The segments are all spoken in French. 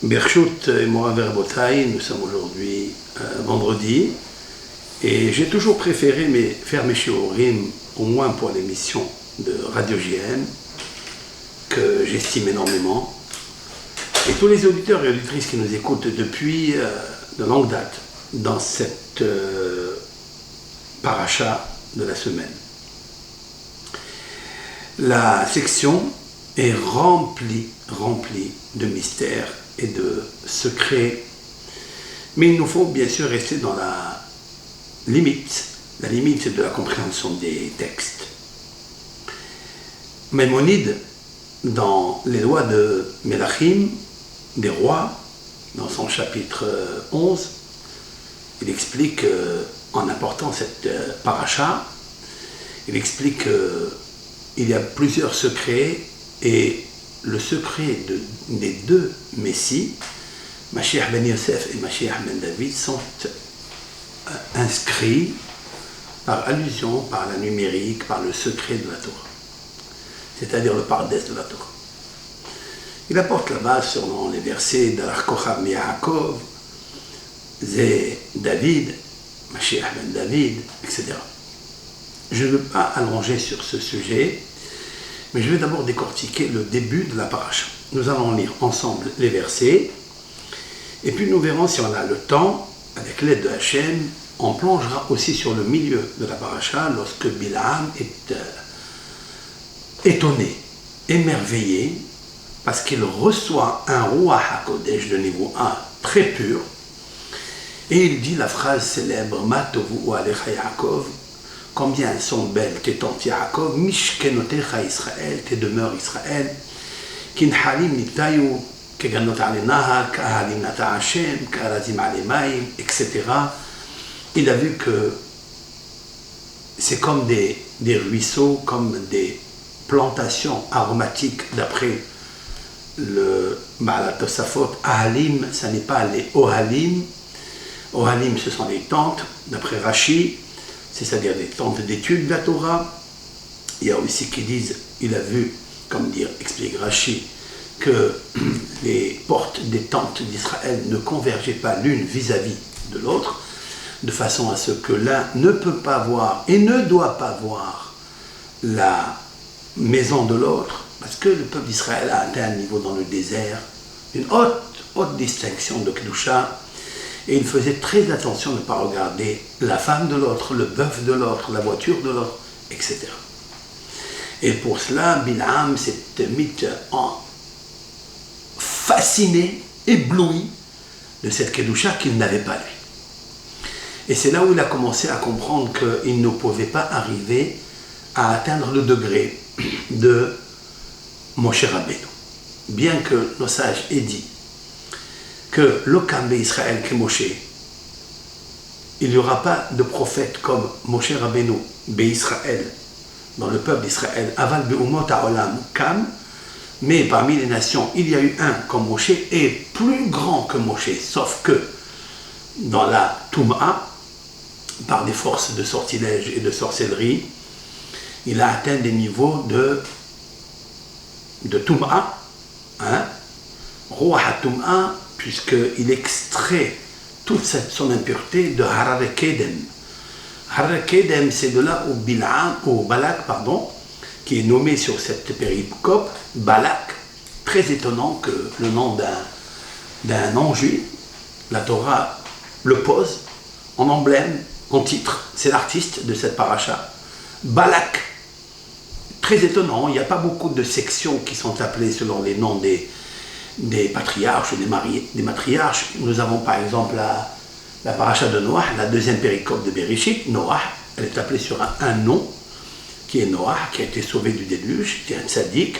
Berchout et Morav Verbotaï, nous sommes aujourd'hui vendredi et j'ai toujours préféré faire mes shiurim, au moins pour l'émission de Radio JM, que j'estime énormément. Et tous les auditeurs et auditrices qui nous écoutent depuis de longue date dans cette paracha de la semaine. La section est remplie de mystères et de secrets, mais il nous faut bien sûr rester dans la limite de la compréhension des textes. Maïmonide, dans les lois de Melachim, des rois, dans son chapitre 11, il explique, en apportant cette paracha, il explique qu'il y a plusieurs secrets et le secret des deux Messies, Mashiach ben Yosef et Mashiach ben David, sont inscrits par allusion, par la numérique, par le secret de la Torah, c'est-à-dire le pardès de la Torah. Il apporte là-bas selon les versets d'Alach Kocham Yaakov, Zé David, Mashiach ben David, etc. Je ne veux pas allonger sur ce sujet, mais je vais d'abord décortiquer le début de la paracha. Nous allons lire ensemble les versets, et puis nous verrons si on a le temps, avec l'aide de Hachem, on plongera aussi sur le milieu de la paracha, lorsque Bilam est étonné, émerveillé, parce qu'il reçoit un Ruach HaKodesh de niveau 1 très pur, et il dit la phrase célèbre « Ma tovu alecha Yaakov » combien sont belles tes tentes Yaakov, Mishkenotecha Israël, tes demeures Israël, Kinhalim nitayu, Keganot alenaha, Kahalim nata Hashem, Karazim alemaim, etc. Il a vu que c'est comme des ruisseaux, comme des plantations aromatiques d'après le Ba'al Tosafot. Ahalim, ça n'est pas les Ohalim. Ohalim, ce sont les tentes, d'après Rashi, c'est-à-dire des tentes d'études de la Torah. Il y a aussi qui disent, il a vu, comme explique Rashi, que les portes des tentes d'Israël ne convergeaient pas l'une vis-à-vis de l'autre, de façon à ce que l'un ne peut pas voir et ne doit pas voir la maison de l'autre, parce que le peuple d'Israël a atteint un niveau dans le désert, une haute distinction de Kedusha, et il faisait très attention de ne pas regarder la femme de l'autre, le bœuf de l'autre, la voiture de l'autre, etc. Et pour cela, Bilam s'est mis fasciné, ébloui de cette Kedusha qu'il n'avait pas lui. Et c'est là où il a commencé à comprendre qu'il ne pouvait pas arriver à atteindre le degré de Moshe Rabbeinu. Bien que nos sages aient dit que l'Okam Israël que Moshe, il n'y aura pas de prophète comme Moshe Rabbeinu Israël dans le peuple d'Israël, Aval Be'umot ha'olam Kam, mais parmi les nations, il y a eu un comme Moshe et plus grand que Moshe, sauf que dans la Touma, par des forces de sortilège et de sorcellerie, il a atteint des niveaux de Touma, Ruach HaTouma, puisqu'il extrait toute son impureté de Harare Kedem. Harare Kedem, c'est de là où Balak, qui est nommé sur cette péricope, Balak, très étonnant que le nom d'un non-juif, la Torah le pose en emblème, en titre, c'est l'artiste de cette paracha. Balak, très étonnant, il n'y a pas beaucoup de sections qui sont appelées selon les noms des patriarches ou des matriarches. Nous avons par exemple la paracha de Noach, la deuxième péricope de Bereshit. Noach, elle est appelée sur un nom, qui est Noach, qui a été sauvé du déluge, qui est un tzaddik.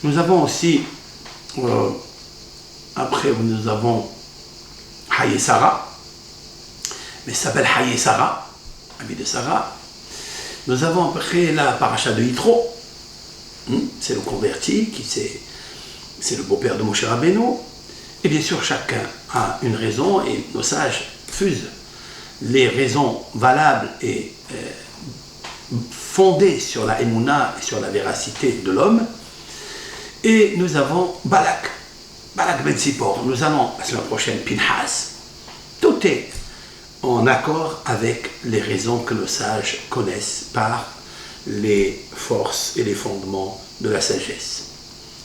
Nous avons aussi, après nous avons Haye Sarah, mais ça s'appelle Haye Sarah, ami de Sarah. Nous avons après la paracha de Yitro, c'est le converti, c'est le beau-père de Moshe Rabbeinu. Et bien sûr, chacun a une raison, et nos sages fusent les raisons valables et fondées sur la émouna et sur la véracité de l'homme. Et nous avons Balak. Balak Ben Sipor, nous allons la semaine prochaine, Pinhas. Tout est en accord avec les raisons que nos sages connaissent par les forces et les fondements de la sagesse,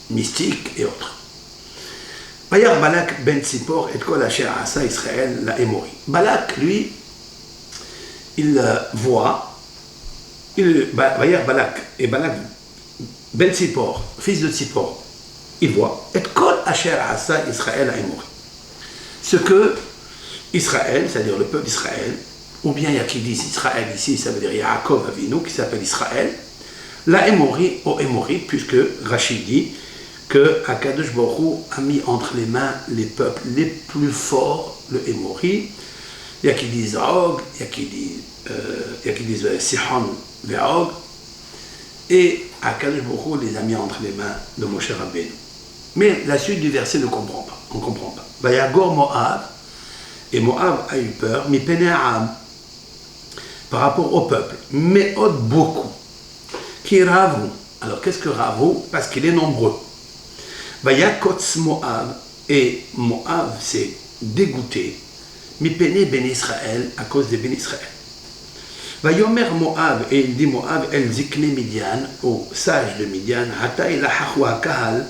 mystique et autres. Bayar Balak Ben Sipor et Kol Asher Asa Israël la Émori. Balak, lui, il voit, Bayar Balak et Balak Ben Sipor, fils de Sipor, il voit, et Kol Asher Asa Israël la Émori. Ce que Israël, c'est-à-dire le peuple d'Israël, ou bien il y a qui disent Israël ici, ça veut dire Yaakov Avinu, qui s'appelle Israël, la Émori au Émori, puisque Rachid dit que Akadosh Baruch Hu a mis entre les mains les peuples les plus forts, le Émori. Il y a qui disent Og, il y a qui disent Sihon Ve'og, et Akadosh Baruch Hu les a mis entre les mains de Moshe Rabbeinu. Mais la suite du verset ne comprend pas, on ne comprend pas. Vayagor Moab, et Moab a eu peur, mi Penéam, par rapport au peuple, mais beaucoup, qui Ravou. Alors qu'est-ce que Ravou? Parce qu'il est nombreux. Vayakotz Moab, et Moab s'est dégoûté, mi Péné Ben Israël, à cause des Ben Israël. Vayomer Moab, et il dit Moab, El Zikne Midian, aux sages de Midian, Hataï Lahachwa Kahal,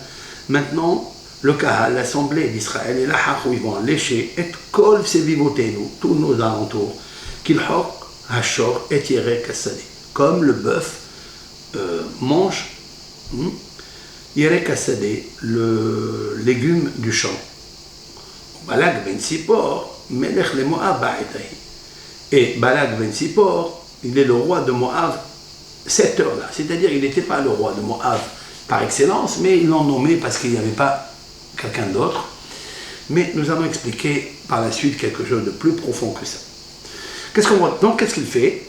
maintenant, le Kahal, l'assemblée d'Israël, et Lahachou, ils vont lécher, et Kol Sevivotenu, tous nos alentours, Kilhok, Hachor, et Yerek Assadeh, comme le bœuf mange Yerek Assadeh, le légume du champ. Balak Ben Sipor, Melech le Moab Ba'etaï. Et Balak Ben Sipor, il est le roi de Moab cette heure-là. C'est-à-dire, il n'était pas le roi de Moab par excellence, mais ils l'ont nommé parce qu'il n'y avait pas quelqu'un d'autre. Mais nous allons expliquer par la suite quelque chose de plus profond que ça. Qu'est-ce qu'on voit? Donc, qu'est-ce qu'il fait?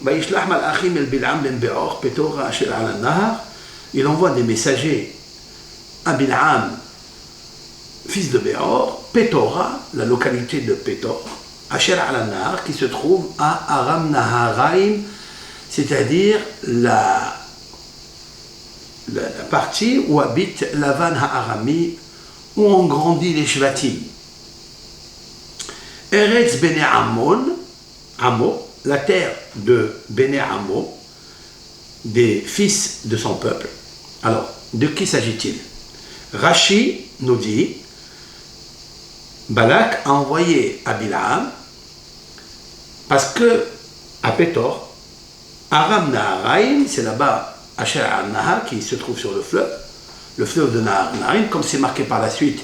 Il envoie des messagers à Bil'am, fils de Béor, Pétora, la localité de Pétor, Asher al-Nahar, qui se trouve à Aram Naharaim, c'est-à-dire la partie où habite Lavan Ha'arami, où ont grandi les Shvatim. Eretz Bene Ammon, Amo, la terre de Bene Amo, des fils de son peuple. Alors, de qui s'agit-il? Rashi nous dit, Balak a envoyé à Bilam, parce que à Pétor, Aram Naharaim, c'est là-bas Asher al-Nahar qui se trouve sur le fleuve de Naharaim, comme c'est marqué par la suite,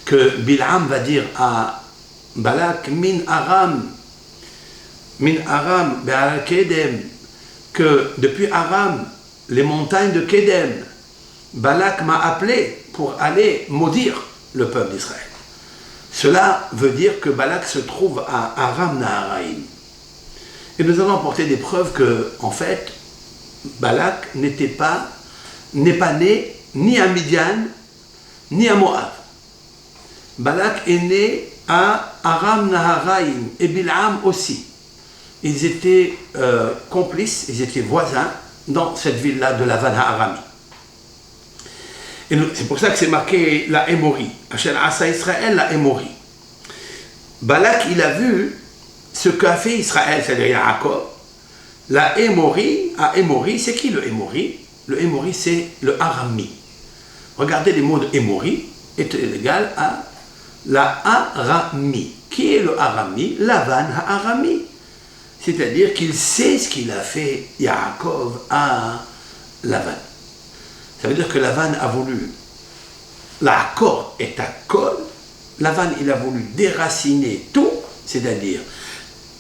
que Bilam va dire à Balak, Min Aram Be'al Kedem, que depuis Aram, les montagnes de Kedem, Balak m'a appelé pour aller maudire le peuple d'Israël. Cela veut dire que Balak se trouve à Aram Naharaim. Et nous allons apporter des preuves que, en fait, Balak n'est pas né ni à Midian, ni à Moab. Balak est né à Aram Naharaim et Bil'am aussi. Ils étaient complices, ils étaient voisins dans cette ville-là de Lavan Ha'arami. Et c'est pour ça que c'est marqué la Émori. Asher Asa Israël, la Émori. Balak, il a vu ce qu'a fait Israël, c'est-à-dire Yaakov. La Émori, à Émori, c'est qui le Émori? Le Émori, c'est le Arami. Regardez les mots de Émori, est égal à la Arami. Qui est le Arami? Lavan Ha'arami. C'est-à-dire qu'il sait ce qu'il a fait Yaakov à Lavan. Ça veut dire que Lavan a voulu, l'accord est à col, Lavan il a voulu déraciner tout, c'est-à-dire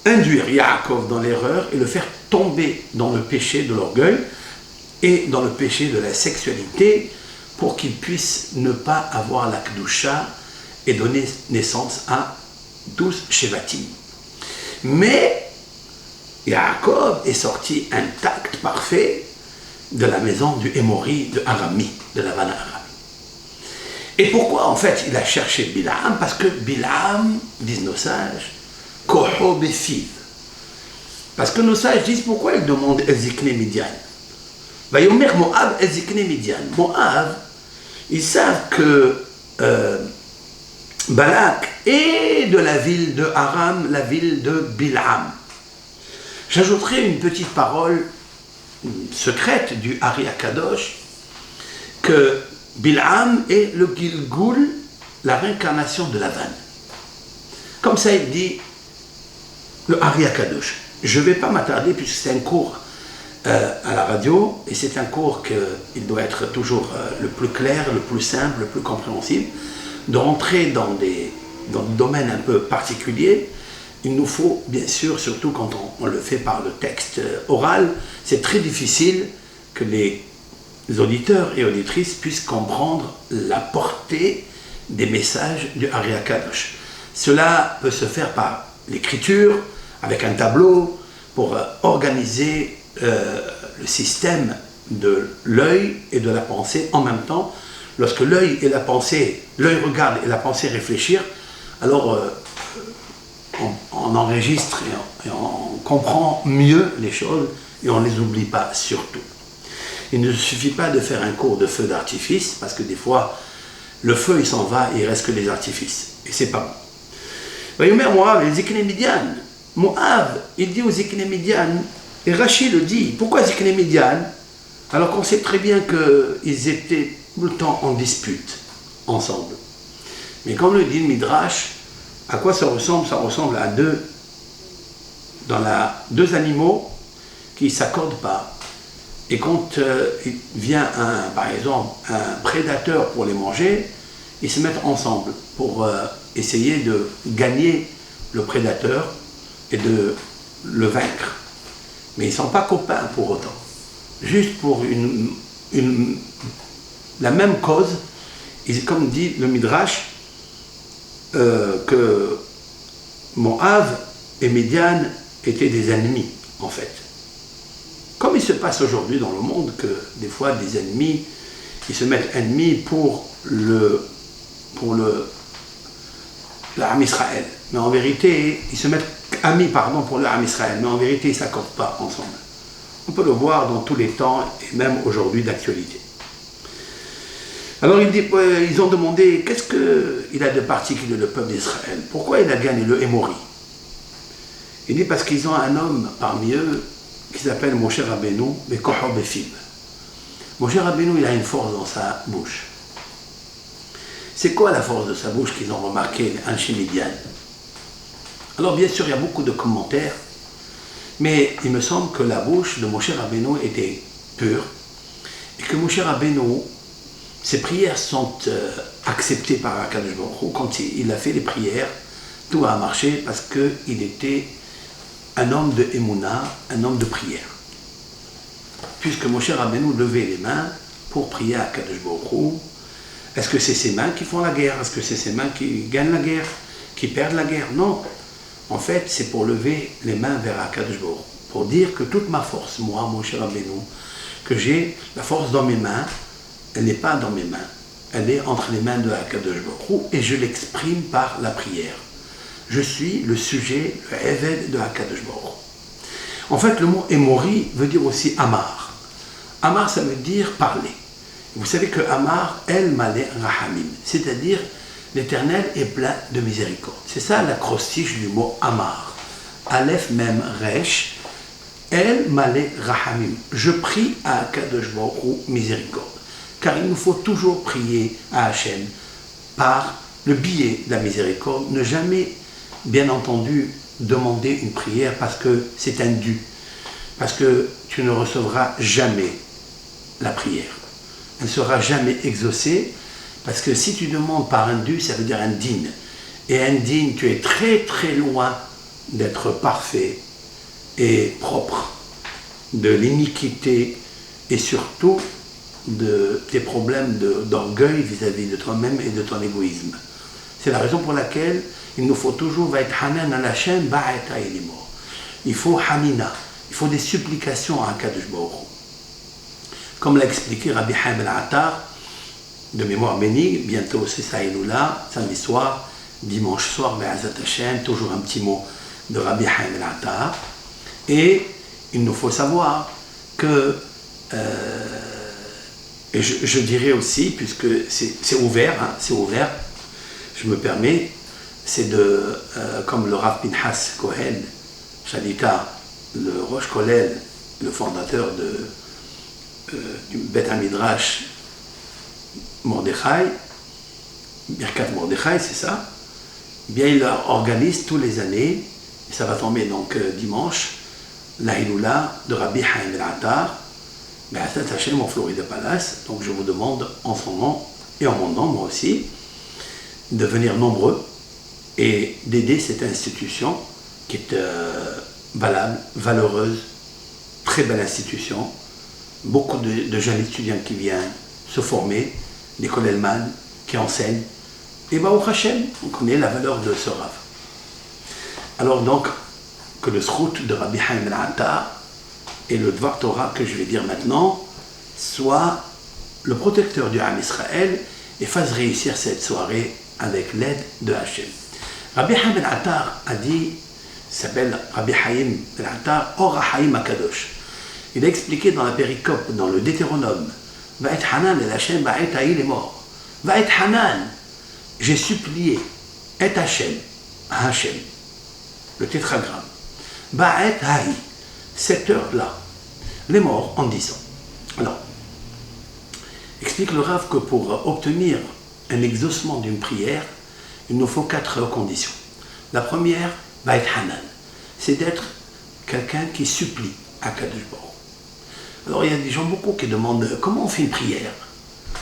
induire Yaakov dans l'erreur et le faire tomber dans le péché de l'orgueil et dans le péché de la sexualité pour qu'il puisse ne pas avoir la Kedusha et donner naissance à 12 Shevatim. Mais Yaakov est sorti intact, parfait, de la maison du Émori de Arami, de Lavan Arami. Et pourquoi en fait il a cherché Bilam? Parce que Bilam, disent nos sages, Koho Befiv. Parce que nos sages disent pourquoi ils demandent Ezikne Midian. Vayomer Moab Ezikne Midian. Moab, ils savent que Balak et de la ville de Aram, la ville de Bil'am. J'ajouterai une petite parole secrète du Ari Akadosh, que Bil'am est le Gilgul, la réincarnation de Lavan. Comme ça il dit le Ari Akadosh. Je ne vais pas m'attarder puisque c'est un cours à la radio et c'est un cours qu'il doit être toujours le plus clair, le plus simple, le plus compréhensible. De rentrer dans des domaines un peu particuliers, il nous faut bien sûr, surtout quand on le fait par le texte oral, c'est très difficile que les auditeurs et auditrices puissent comprendre la portée des messages du Ari Akadosh. Cela peut se faire par l'écriture, avec un tableau, pour organiser le système de l'œil et de la pensée en même temps. Lorsque l'œil et la pensée, l'œil regarde et la pensée réfléchir, alors on enregistre et on comprend mieux les choses et on ne les oublie pas surtout. Il ne suffit pas de faire un cours de feu d'artifice, parce que des fois, le feu il s'en va et il reste que des artifices. Et c'est pas bon. Voyez, Moab, les Zikne Midian. Moab, il dit aux Zikne Midian, et Rachid le dit, pourquoi Zikne Midian? Alors qu'on sait très bien qu'ils étaient tout le temps en dispute ensemble. Mais comme le dit le Midrash, à quoi ça ressemble? Ça ressemble à deux animaux qui ne s'accordent pas. Et quand il vient, par exemple, un prédateur pour les manger, ils se mettent ensemble pour essayer de gagner le prédateur et de le vaincre. Mais ils ne sont pas copains pour autant. Juste pour la même cause, comme dit le Midrash, que Moab et Midian étaient des ennemis, en fait. Comme il se passe aujourd'hui dans le monde, que des fois des ennemis, ils se mettent ennemis pour l'Am Israël. Mais en vérité, ils se mettent amis, pour l'Am Israël, mais en vérité, ils ne s'accordent pas ensemble. On peut le voir dans tous les temps, et même aujourd'hui d'actualité. Alors ils ont demandé, qu'est-ce qu'il a de particulier le peuple d'Israël? Pourquoi il a gagné le Hémori? Il dit parce qu'ils ont un homme parmi eux qui s'appelle Moshe Rabbeinu, mais Koho Befib. Moshe Rabbeinu, il a une force dans sa bouche. C'est quoi la force de sa bouche qu'ils ont remarqué, Anshi Midian? Alors bien sûr, il y a beaucoup de commentaires, mais il me semble que la bouche de Moshe Rabbeinu était pure, et que Moshe Rabbeinu, ses prières sont acceptées par Akadosh Baruch Hu. Quand il a fait les prières, tout a marché parce qu'il était un homme de Emouna, un homme de prière. Puisque Moshe Rabbeinu levait les mains pour prier à Akadosh Baruch Hu, est-ce que c'est ses mains qui font la guerre? Est-ce que c'est ses mains qui gagnent la guerre? Qui perdent la guerre? Non. En fait, c'est pour lever les mains vers Akadosh Baruch Hu, pour dire que toute ma force, moi, Moshe Rabbeinu, que j'ai la force dans mes mains, elle n'est pas dans mes mains, elle est entre les mains de Akadosh Baruch Hu et je l'exprime par la prière. Je suis le sujet, le Eved de Akadosh Baruch Hu. En fait, le mot Emori veut dire aussi Amar. Amar, ça veut dire parler. Vous savez que Amar, El Malé Rahamim, c'est-à-dire l'Éternel est plein de miséricorde. C'est ça l'acrostiche du mot Amar. Aleph Mem Resh, El Malé Rahamim. Je prie à Akadosh Baruch Hu miséricorde. Car il nous faut toujours prier à Hachem par le biais de la miséricorde, ne jamais, bien entendu, demander une prière parce que c'est un dû, parce que tu ne recevras jamais la prière. Elle ne sera jamais exaucée, parce que si tu demandes par un dû, ça veut dire un digne. Et un digne, tu es très très loin d'être parfait et propre de l'iniquité et surtout de tes problèmes d'orgueil vis-à-vis de toi-même et de ton égoïsme. C'est la raison pour laquelle il nous faut toujours va être hanan à la chaîne, ba'eta elimo. Il faut hamina, il faut des supplications à Akadosh Baruch Hu. Comme l'a expliqué Rabbi Haim al-Attar, de mémoire bénie, bientôt c'est ça et nous là, samedi soir, dimanche soir, Be'ezrat Hashem, toujours un petit mot de Rabbi Haim al-Attar. Et il nous faut savoir que et je dirais aussi, puisque c'est ouvert, c'est ouvert, je me permets, c'est comme le Rav Pinhas Cohen, Shalita, le Rosh Kollel, le fondateur du Bet HaMidrash Mordechai, Birkat Mordechai, c'est ça, bien il organise tous les années, et ça va tomber donc dimanche, la Hiloula de Rabbi Haim El-Attar, Be'atat Hashem en Florida Palace. Donc je vous demande en son nom et en mon nom, moi aussi, de venir nombreux et d'aider cette institution qui est valable, valeureuse, très belle institution. Beaucoup de jeunes étudiants qui viennent se former, des Kollelman qui enseignent. Et Baruch Hashem, on connaît la valeur de ce Rav. Alors donc, que le srout de Rabbi Haim El-Attar et le Dvar Torah que je vais dire maintenant soit le protecteur du Ham Israël et fasse réussir cette soirée avec l'aide de Hachem. Rabbi Haim El-Attar a dit, s'appelle Rabbi Haim El-Attar Or HaHaim HaKadosh. Il a expliqué dans la péricope, dans le Deutéronome, Va'et Hanan el Hachem, Va'et Haïl est mort. Va'et Hanan, j'ai supplié, et Hachem, Hachem, le tétragramme. Ba'et Haï, cette heure-là, les morts en disant. Alors, explique le Rav que pour obtenir un exaucement d'une prière, il nous faut 4 conditions. La première, Ba'et Hanan, c'est d'être quelqu'un qui supplie à Kadosh Baruch. Alors il y a des gens beaucoup qui demandent comment on fait une prière,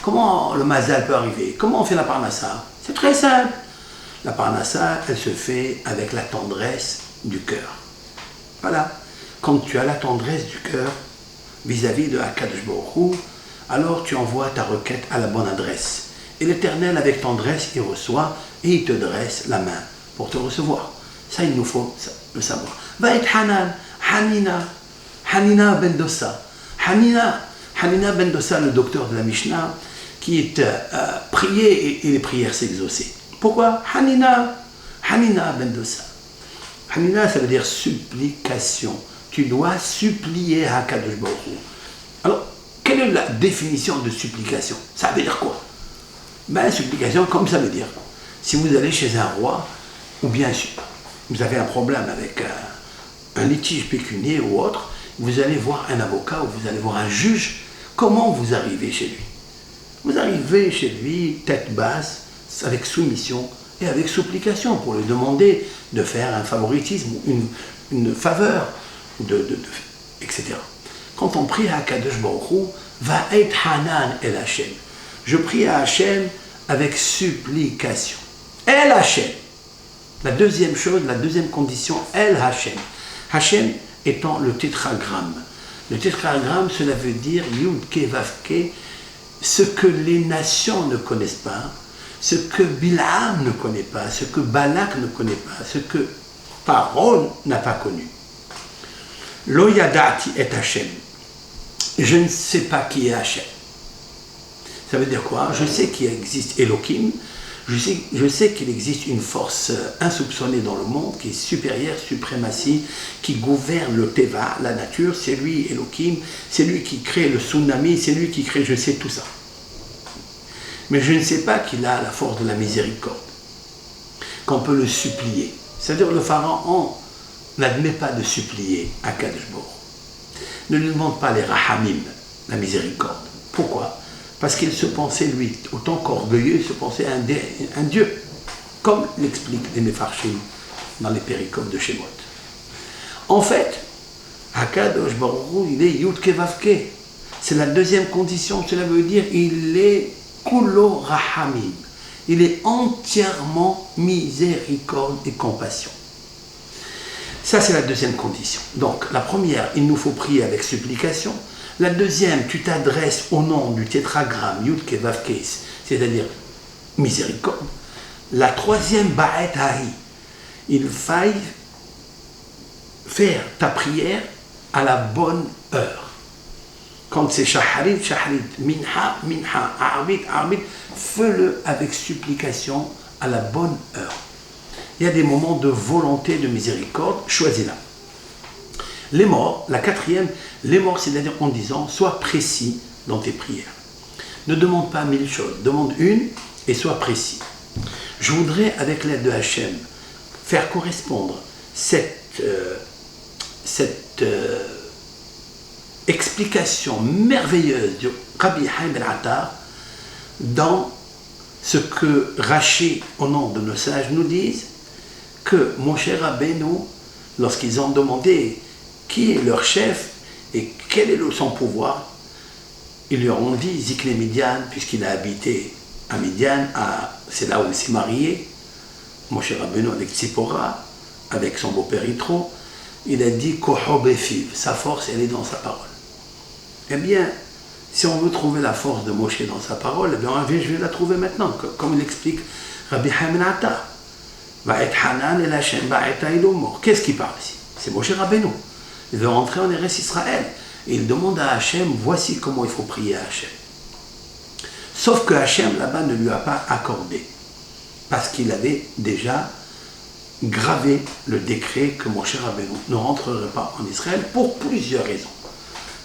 comment le mazal peut arriver, comment on fait la parnassa. C'est très simple. La parnassa, elle se fait avec la tendresse du cœur. Voilà. Quand tu as la tendresse du cœur vis-à-vis de Akadosh Baruch Hu, alors tu envoies ta requête à la bonne adresse. Et l'Éternel, avec tendresse, il reçoit et il te dresse la main pour te recevoir. Ça, il nous faut le savoir. Va être Hanan, Hanina ben Dossa. Hanina ben Dossa, le docteur de la Mishnah, qui est prié et les prières s'exaucer. Pourquoi Hanina ben Dossa. Hanina, ça veut dire supplication. Tu dois supplier à Kadosh Baruch Hu. Alors, quelle est la définition de supplication? Ça veut dire quoi? Ben, supplication, comme ça veut dire, si vous allez chez un roi, ou bien vous avez un problème avec un litige pécunier ou autre, vous allez voir un avocat ou vous allez voir un juge, comment vous arrivez chez lui? Vous arrivez chez lui, tête basse, avec soumission et avec supplication pour lui demander de faire un favoritisme ou une faveur, etc. Quand on prie à Kadosh Baruch Hu, va être Hanan el Hachem. Je prie à Hachem avec supplication. El Hachem. La deuxième chose, la deuxième condition, El Hachem. Hachem étant le tétragramme. Le tétragramme, cela veut dire Yud Ke Vav Ke, ce que les nations ne connaissent pas, ce que Bilam ne connaît pas, ce que Balak ne connaît pas, ce que Pharaon n'a pas connu. Lo yadati et Hachem. Je ne sais pas qui est Hachem. Ça veut dire quoi? Je sais qu'il existe Elohim, je sais qu'il existe une force insoupçonnée dans le monde qui est supérieure, suprématie, qui gouverne le Teva, la nature, c'est lui Elohim, c'est lui qui crée le tsunami, c'est lui qui crée, je sais tout ça. Mais je ne sais pas qu'il a la force de la miséricorde, qu'on peut le supplier. C'est-à-dire le pharaon n'admet pas de supplier à Kadosh Baruch. Ne lui demande pas les rahamim, la miséricorde. Pourquoi? Parce qu'il se pensait, lui, autant qu'orgueilleux, il se pensait un dieu, comme l'expliquent les Mefarshim dans les péricopes de Shemot. En fait, Hakadosh Baruch Hu, il est Yud Ke Vav Ke. C'est la deuxième condition, cela veut dire il est Kulo Rahamim. Il est entièrement miséricorde et compassion. Ça, c'est la deuxième condition. Donc, la première, il nous faut prier avec supplication. La deuxième, tu t'adresses au nom du tétragramme Yud Ke Vav Ke, c'est-à-dire miséricorde. La troisième, Ba'et Haï, il faille faire ta prière à la bonne heure. Quand c'est Shaharit, Shaharit, Minha, Minha, Arbit, Arbit, fais-le avec supplication à la bonne heure. Il y a des moments de volonté, de miséricorde, choisis-la. Les morts, la quatrième, les morts, c'est-à-dire en disant, sois précis dans tes prières. Ne demande pas 1000 choses, demande une et sois précis. Je voudrais, avec l'aide de Hachem, faire correspondre cette explication merveilleuse du Rabbi Haim Ben Attar dans ce que Rashi, au nom de nos sages, nous disent que Moshe Rabbeinu, lorsqu'ils ont demandé qui est leur chef et quel est son pouvoir, ils lui ont dit Zikne Midian, puisqu'il a habité à Midian, c'est là où il s'est marié, Moshe Rabbeinu avec Tzipora, avec son beau-père Yitro, il a dit Koho Befiv, sa force elle est dans sa parole. Eh bien, si on veut trouver la force de Moshe dans sa parole, eh bien, je vais la trouver maintenant, comme il explique Rabbi Haim Ben Attar. Qu'est-ce qu'il parle ici? C'est Moshe Rabbeinu. Il veut rentrer en Eretz Israël. Et il demande à Hachem, voici comment il faut prier à Hachem. Sauf que Hachem là-bas ne lui a pas accordé. Parce qu'il avait déjà gravé le décret que Moshe Rabbeinu ne rentrerait pas en Israël pour plusieurs raisons.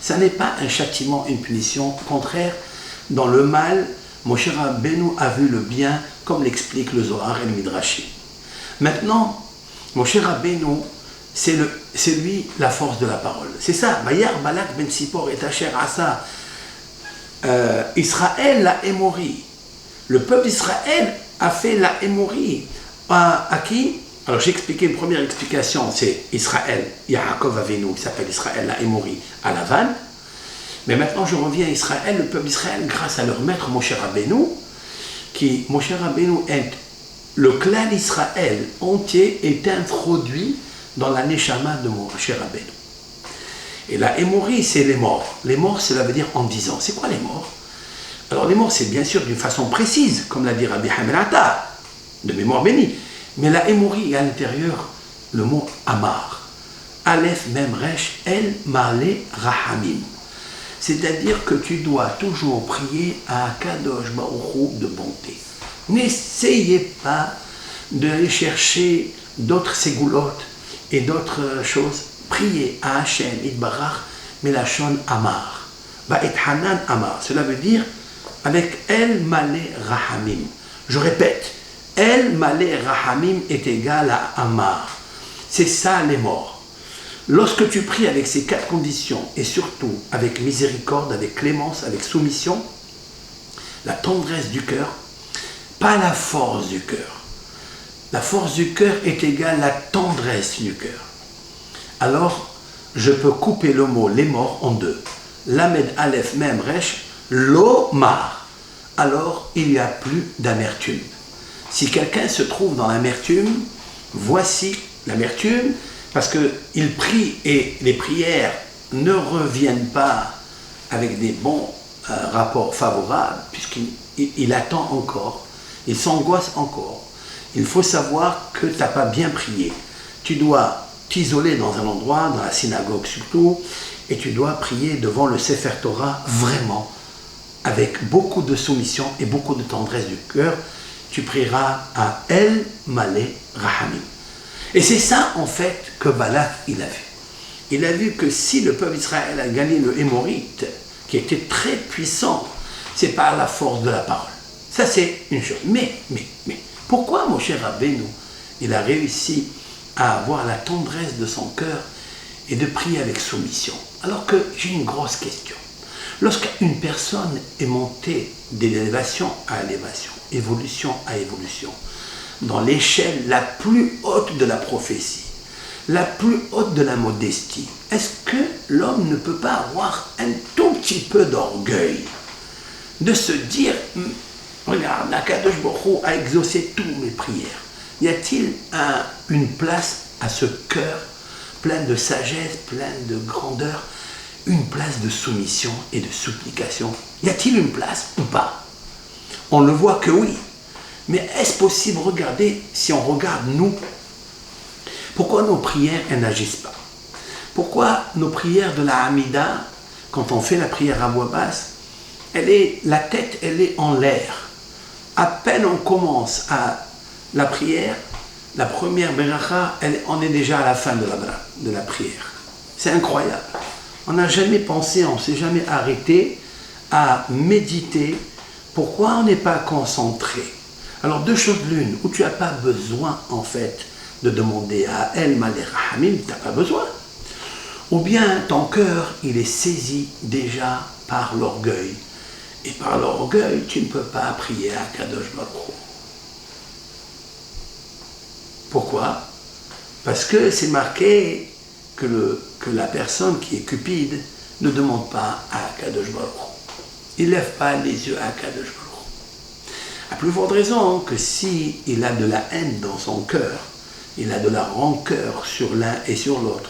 Ça n'est pas un châtiment, une punition. Au contraire, dans le mal, Moshe Rabbeinu a vu le bien, comme l'explique le Zohar et le Midrashi. Maintenant, Moshe Rabbeinu, c'est lui la force de la parole. C'est ça. Bayar Balak ben Sipor et Asher Asa. Israël l'a émori. Le peuple d'Israël a fait la émori. À qui? Alors j'ai expliqué une première explication, c'est Israël, Yaakov Avinu, qui s'appelle Israël l'a émori à Lavan. Mais maintenant je reviens à Israël, le peuple d'Israël, grâce à leur maître Moshe Rabbeinu, Moshe Rabbeinu est le clan d'Israël entier est introduit dans la Neshama de Moshe Rabbeinu. Et la émori, c'est les morts. Les morts, cela veut dire en 10 ans. C'est quoi les morts? Alors les morts, c'est bien sûr d'une façon précise, comme l'a dit Rabbi Haim Ben Attar, de mémoire bénie. Mais la émori, à l'intérieur, le mot Amar. Aleph Mem Resh El Male Rahamim. C'est-à-dire que tu dois toujours prier à Kadosh Baruch Hu de bonté. N'essayez pas d'aller chercher d'autres ségoulottes et d'autres choses. Priez à Hachem Itbarach Melachon Amar. Ba'et Hanan Amar. Cela veut dire avec El Male Rahamim. Je répète, El Male Rahamim est égal à Amar. C'est ça les morts. Lorsque tu pries avec ces 4 conditions, et surtout avec miséricorde, avec clémence, avec soumission, la tendresse du cœur, pas la force du cœur. La force du cœur est égale à la tendresse du cœur. Alors, je peux couper le mot les morts en 2. Lamed Aleph Mem Resh, Lomar. Alors, il n'y a plus d'amertume. Si quelqu'un se trouve dans l'amertume, voici l'amertume, parce qu'il prie et les prières ne reviennent pas avec des bons rapports favorables, puisqu'il attend encore, il s'angoisse encore. Il faut savoir que tu n'as pas bien prié. Tu dois t'isoler dans un endroit, dans la synagogue surtout, et tu dois prier devant le Sefer Torah vraiment, avec beaucoup de soumission et beaucoup de tendresse du cœur. Tu prieras à El Male Rahamim. Et c'est ça en fait que Balak il a vu. Il a vu que si le peuple d'Israël a gagné le Hémorite, qui était très puissant, c'est par la force de la parole. Ça c'est une chose. Mais, pourquoi Moshe Rabbeinu, il a réussi à avoir la tendresse de son cœur et de prier avec soumission? Alors que j'ai une grosse question. Lorsqu'une personne est montée d'élévation à élévation, évolution à évolution, dans l'échelle la plus haute de la prophétie, la plus haute de la modestie, est-ce que l'homme ne peut pas avoir un tout petit peu d'orgueil, de se dire, regarde, Akadosh Baruch Hu a exaucé toutes mes prières. Y a-t-il une place à ce cœur plein de sagesse, plein de grandeur, une place de soumission et de supplication? Y a-t-il une place ou pas? On ne voit que oui. Mais est-ce possible? Regardez, si on regarde nous, pourquoi nos prières elles n'agissent pas? Pourquoi nos prières de la Hamida, quand on fait la prière à voix basse, la tête elle est en l'air. À peine on commence à la prière, la première beracha, on est déjà à la fin de la prière. C'est incroyable. On n'a jamais pensé, on ne s'est jamais arrêté à méditer. Pourquoi on n'est pas concentré? Alors deux choses l'une, où tu n'as pas besoin en fait de demander à El Malé Rahamim, tu n'as pas besoin. Ou bien ton cœur, il est saisi déjà par l'orgueil. Et par l'orgueil, tu ne peux pas prier à Kadosh Baruch Hu. Pourquoi? Parce que c'est marqué que la personne qui est cupide ne demande pas à Kadosh Baruch Hu. Il ne lève pas les yeux à Kadosh Baruch Hu. À plus forte raison que s'il a de la haine dans son cœur, il a de la rancœur sur l'un et sur l'autre,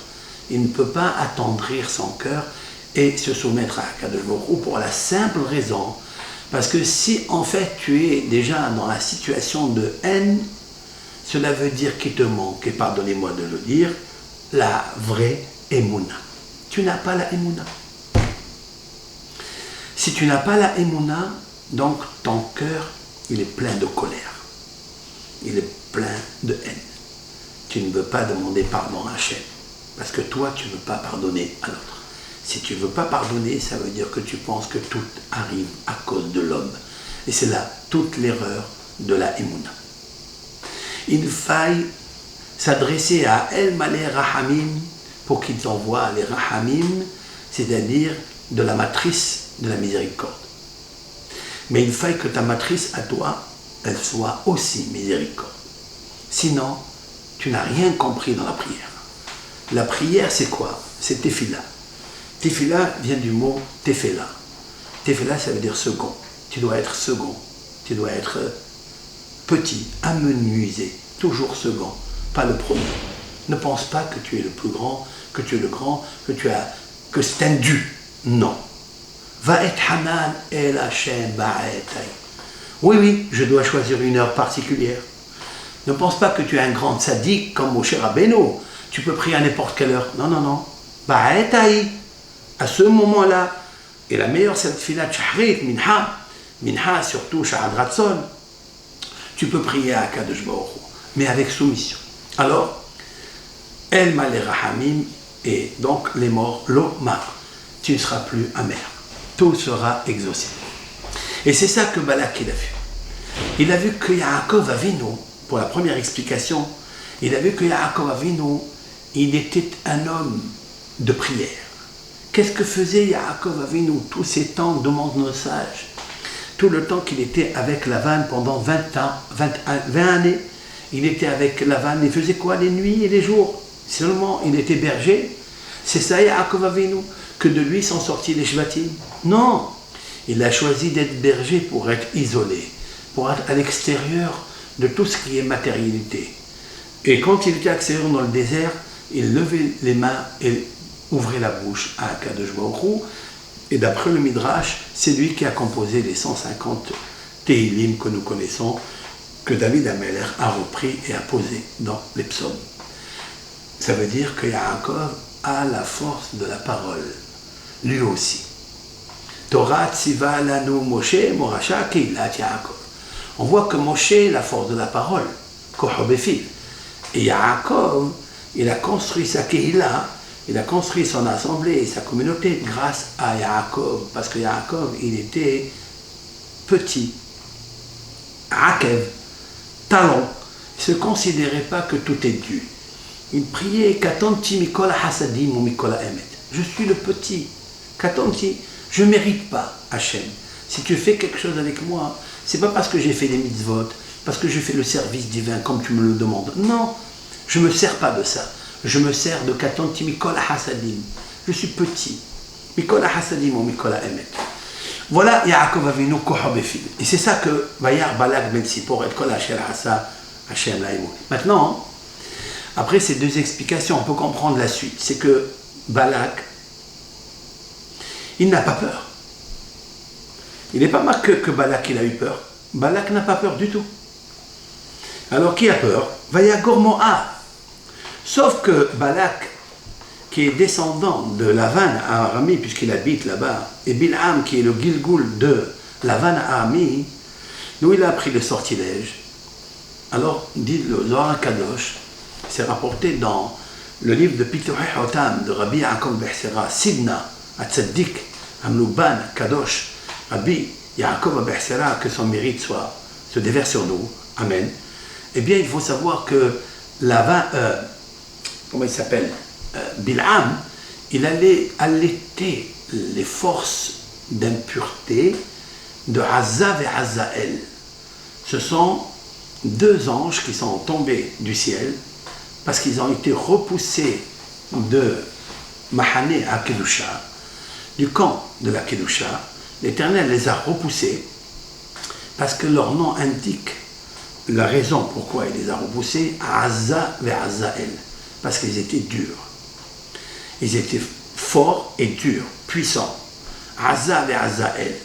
il ne peut pas attendrir son cœur et se soumettre à Kadosh Baruch Hu pour la simple raison, parce que si en fait tu es déjà dans la situation de haine, cela veut dire qu'il te manque, et pardonnez-moi de le dire, la vraie Emouna. Tu n'as pas la Emouna. Si tu n'as pas la Emouna, donc ton cœur, il est plein de colère. Il est plein de haine. Tu ne veux pas demander pardon à Hachem, parce que toi, tu ne veux pas pardonner à l'autre. Si tu ne veux pas pardonner, ça veut dire que tu penses que tout arrive à cause de l'homme. Et c'est là toute l'erreur de la Emouna. Il faille s'adresser à El Malé Rahamim pour qu'il t'envoie les Rahamim, c'est-à-dire de la matrice de la miséricorde. Mais il faille que ta matrice à toi, elle soit aussi miséricorde. Sinon, tu n'as rien compris dans la prière. La prière, c'est quoi? C'est tefila. Tefila vient du mot tefela. Tefela, ça veut dire second. Tu dois être second. Tu dois être petit, amenuisé, toujours second, pas le premier. Ne pense pas que tu es le plus grand, que tu es le grand, que c'est un dû. Non. Va et hanan el Hashem ba'etai. Oui, je dois choisir une heure particulière. Ne pense pas que tu es un grand tzaddik comme Moshe Rabbeinu. Tu peux prier à n'importe quelle heure. Non. Ba'etai. À ce moment-là, et la meilleure c'est filat shahrit, minha, surtout shahad ratzon. Tu peux prier à Kadosh Baruch Hu, mais avec soumission. Alors, El Malé Rahamim, et donc les morts, l'Omar, tu ne seras plus amer. Tout sera exaucé. Et c'est ça que Balak il a vu. Il a vu que Yaakov Avinu, pour la première explication, il a vu que Yaakov Avinu, il était un homme de prière. Qu'est-ce que faisait Yaakov Avinu tous ces temps, demandent nos sages? Tout le temps qu'il était avec Lavan pendant 20 années, il était avec Lavan, il faisait quoi les nuits et les jours? Seulement, il était berger. C'est ça Yaakov Avinu, que de lui sont sortis les Shvatim? Non, il a choisi d'être berger pour être isolé, pour être à l'extérieur de tout ce qui est matérialité. Et quand il était à l'extérieur dans le désert, il levait les mains et ouvrait la bouche à Kadosh Baruch Hu. Et d'après le Midrash, c'est lui qui a composé les 150 Tehillim que nous connaissons, que David Ameler a repris et a posé dans les psaumes. Ça veut dire que Yaakov a la force de la parole, lui aussi. Torah tziva lanu Moshe morasha keilat Yaakov. On voit que Moshe a la force de la parole, Kohobefiv. Et Yaakov, il a construit sa Kehila, il a construit son assemblée et sa communauté grâce à Yaakov, parce que Yaakov, il était petit, Akev, talon. Il ne se considérait pas que tout est dû. Il priait Katonti Mikola Hasadim ou Mikola Emet. Je suis le petit. Katonti, je ne mérite pas Hachem. Si tu fais quelque chose avec moi, c'est pas parce que j'ai fait des mitzvot, parce que j'ai fait le service divin comme tu me le demandes. Non, je ne me sers pas de ça. Je me sers de Katonti Mikola Hasadim. Je suis petit. Mikola Hasadim ou Mikola Emet. Voilà Yaakov Avinu Kohabefil. Et c'est ça que Vayar Balak Ben Sipor et Kol Asher Hasa Hashem Laïmou. Maintenant, après ces deux explications, on peut comprendre la suite. C'est que Balak, il n'a pas peur. Il n'est pas marqué que Balak il a eu peur. Balak n'a pas peur du tout. Alors qui a peur? Vayagor Moab. Sauf que Balak, qui est descendant de Lavan à Arami, puisqu'il habite là-bas, et Bilham, qui est le Gilgoul de Lavan à Arami, nous il a appris le sortilège. Alors, dit le Zohar Kadosh, c'est rapporté dans le livre de Pituhei Hotam de Rabbi Yaakov Behsera, Sidna, Atzaddik, Amlouban, Kadosh, Rabbi Yaakov Behsera, que son mérite soit se déverse sur nous. Amen. Eh bien, il faut savoir que comment il s'appelle, Bil'am, il allait allaiter les forces d'impureté de Azza et Azaël. Ce sont deux anges qui sont tombés du ciel parce qu'ils ont été repoussés de Mahane à Kedusha, du camp de la Kedusha. L'Éternel les a repoussés parce que leur nom indique la raison pourquoi il les a repoussés, Azza et Azaël, parce qu'ils étaient durs. Ils étaient forts et durs, puissants. Azza et Azaël.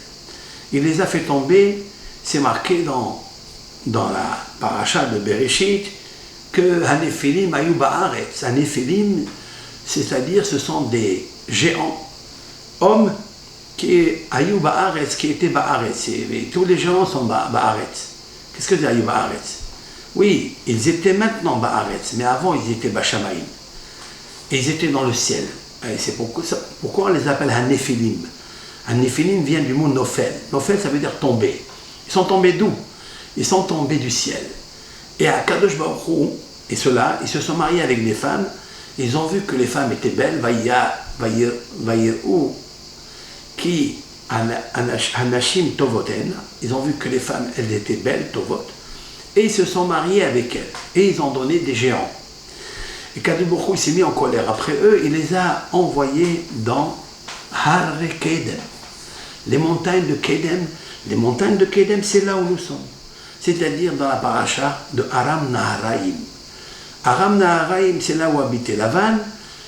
Il les a fait tomber, c'est marqué dans la paracha de Bereshit, que Hanephilim ayou ba'aretz. Hanephilim, c'est-à-dire ce sont des géants, hommes qui ayou ba'aretz, qui étaient ba'aretz. Tous les géants sont ba'aretz. Qu'est-ce que c'est ayou ba'aretz? Oui, ils étaient maintenant ba'aretz, mais avant ils étaient bashamaïm. Et ils étaient dans le ciel. Et c'est pourquoi on les appelle Hanephilim. Hanephilim vient du mot Nofel. Nofel, ça veut dire tomber. Ils sont tombés d'où? Ils sont tombés du ciel. Et à Kadosh Baruch Hu, et ceux-là, ils se sont mariés avec des femmes. Ils ont vu que les femmes étaient belles. Qui Anashim Tovoten. Ils ont vu que les femmes, elles étaient belles, Tovot. Et ils se sont mariés avec elles. Et ils ont donné des géants. Et Kadosh Baruch Hu s'est mis en colère. Après eux, il les a envoyés dans Har Kedem. Les montagnes de Kedem. Les montagnes de Kedem, c'est là où nous sommes. C'est-à-dire dans la paracha de Aram Naharaim. Aram Naharaim, c'est là où habitait Lavan,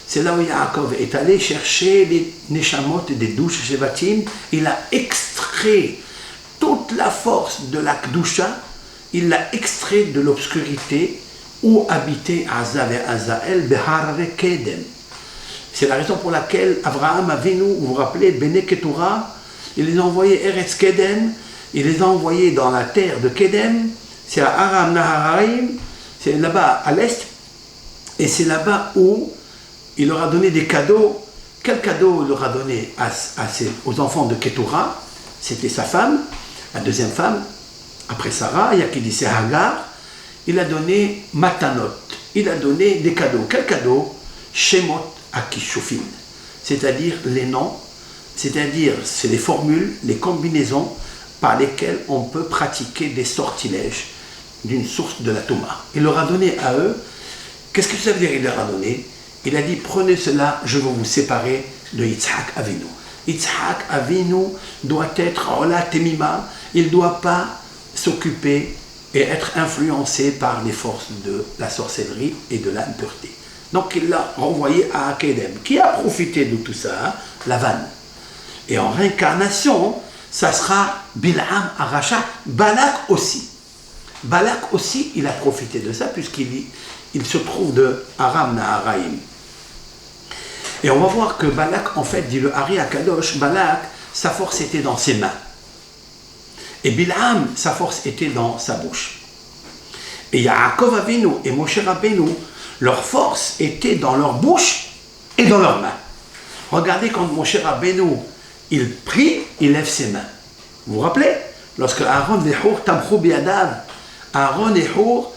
c'est là où Yaakov est allé chercher les Neshamot des douches Shevatim. Il a extrait toute la force de la Kdusha, il l'a extrait de l'obscurité où habitait Azza et Azaël, Behar Kedem. C'est la raison pour laquelle Abraham Avinu, vous vous rappelez, Bene Ketura, il les a envoyés Eretz Kedem, il les a envoyés dans la terre de Kedem, c'est à Aram Naharaim, c'est là-bas à l'est, et c'est là-bas où il leur a donné des cadeaux. Quel cadeau il leur a donné aux enfants de Ketura? C'était sa femme, la deuxième femme, après Sarah, il y a qui dit c'est Hagar. Il a donné Matanot, il a donné des cadeaux. Quel cadeau? Shemot Akishufin, c'est-à-dire les noms, c'est-à-dire c'est les formules, les combinaisons par lesquelles on peut pratiquer des sortilèges d'une source de la Touma. Il leur a donné à eux, qu'est-ce que ça veut dire il leur a donné? Il a dit, prenez cela, je vais vous séparer de Yitzhak Avinu. Yitzhak Avinu doit être Ola Temima, il ne doit pas s'occuper et être influencé par les forces de la sorcellerie et de l'impureté. Donc il l'a renvoyé à Akedem. Qui a profité de tout ça? Lavan. Et en réincarnation, ça sera Bil'am Aracha, Balak aussi. Balak aussi, il a profité de ça, puisqu'il se trouve de Aram Naharaim. Et on va voir que Balak, en fait, dit le Hari Akadosh, Balak, sa force était dans ses mains. Et Bil'am, sa force était dans sa bouche. Et Yaakov Avinu et Moshe Rabbeinu, leur force était dans leur bouche et dans leurs mains. Regardez quand Moshe Rabbeinu, il prie, il lève ses mains. Vous vous rappelez? Lorsque Aaron et Hur tamchou biadav, Aaron et Hur,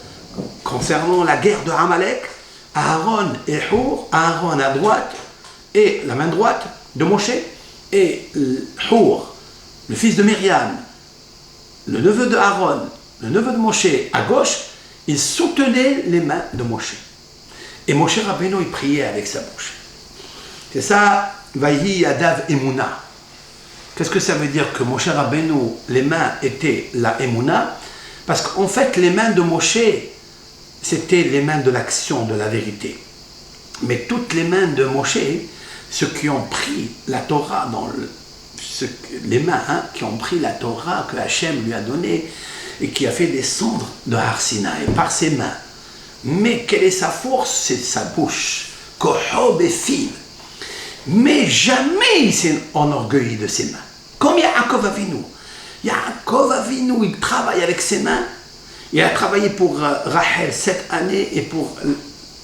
concernant la guerre de Amalek, Aaron et Hur, Aaron à droite et la main droite de Moshe, et Hur, le fils de Myriam, le neveu de Aaron, le neveu de Moshe à gauche, il soutenait les mains de Moshe. Et Moshe Rabbeinu, il priait avec sa bouche. C'est ça, Vayi Yadav Emuna. Qu'est-ce que ça veut dire que Moshe Rabbeinu, les mains étaient la Emuna? Parce qu'en fait, les mains de Moshe, c'était les mains de l'action, de la vérité. Mais toutes les mains de Moshe, ceux qui ont pris la Torah les mains qui ont pris la Torah que Hachem lui a donnée et qui a fait descendre de Har Sinaï par ses mains. Mais quelle est sa force? C'est sa bouche. Kohob et fil. Mais jamais il s'est enorgueilli de ses mains. Comme Yaakov Avinu. Yaakov Avinu, il travaille avec ses mains. Il a travaillé pour Rachel 7 années et pour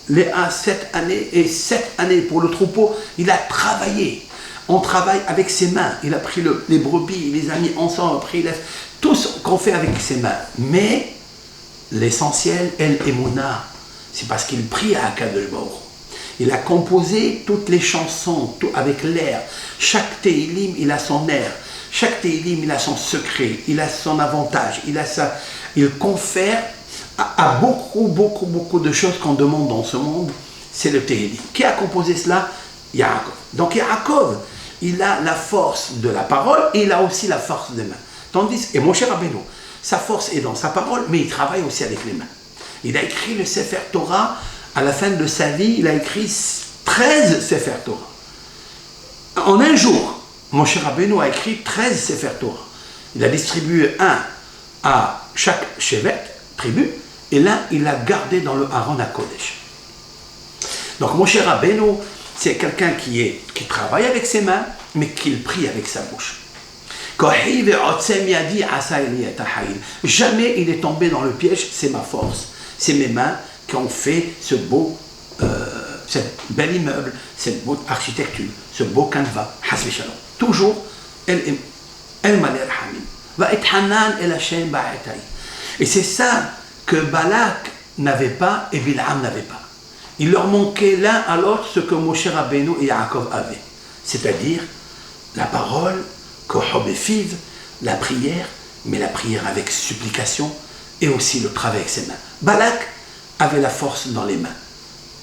Léa 7 années et 7 années pour le troupeau. Il a travaillé. On travaille avec ses mains. Il a pris les brebis, il les a mis ensemble, après il a tout ce qu'on fait avec ses mains. Mais l'essentiel, El Emouna, c'est parce qu'il prie à Akadosh Baruch Hu. Il a composé toutes les chansons tout avec l'air. Chaque Tehillim, il a son air. Chaque Tehillim, il a son secret, il a son avantage, il confère à beaucoup de choses qu'on demande dans ce monde. C'est le Tehillim. Qui a composé cela? Yaakov. Donc Yaakov, il a la force de la parole et il a aussi la force des mains. Tandis que Moshe Rabbeinu, sa force est dans sa parole, mais il travaille aussi avec les mains. Il a écrit le Sefer Torah, à la fin de sa vie, il a écrit 13 Sefer Torah. En un jour, Moshe Rabbeinu a écrit 13 Sefer Torah. Il a distribué un à chaque chevet, tribu, et l'un, il l'a gardé dans le Haron HaKodesh. Donc Moshe Rabbeinu, c'est quelqu'un qui travaille avec ses mains, mais qui prie avec sa bouche. Jamais il est tombé dans le piège, c'est ma force, c'est mes mains qui ont fait ce beau, bel immeuble, cette beau architecture, ce beau canevas, hasbi shalom. Toujours, et c'est ça que Balak n'avait pas et Bil'am n'avait pas. Il leur manquait l'un à l'autre ce que Moshe Rabbeinu et Yaakov avaient, c'est-à-dire la parole, Kohobefiv, la prière, mais la prière avec supplication et aussi le travail avec ses mains. Balak avait la force dans les mains,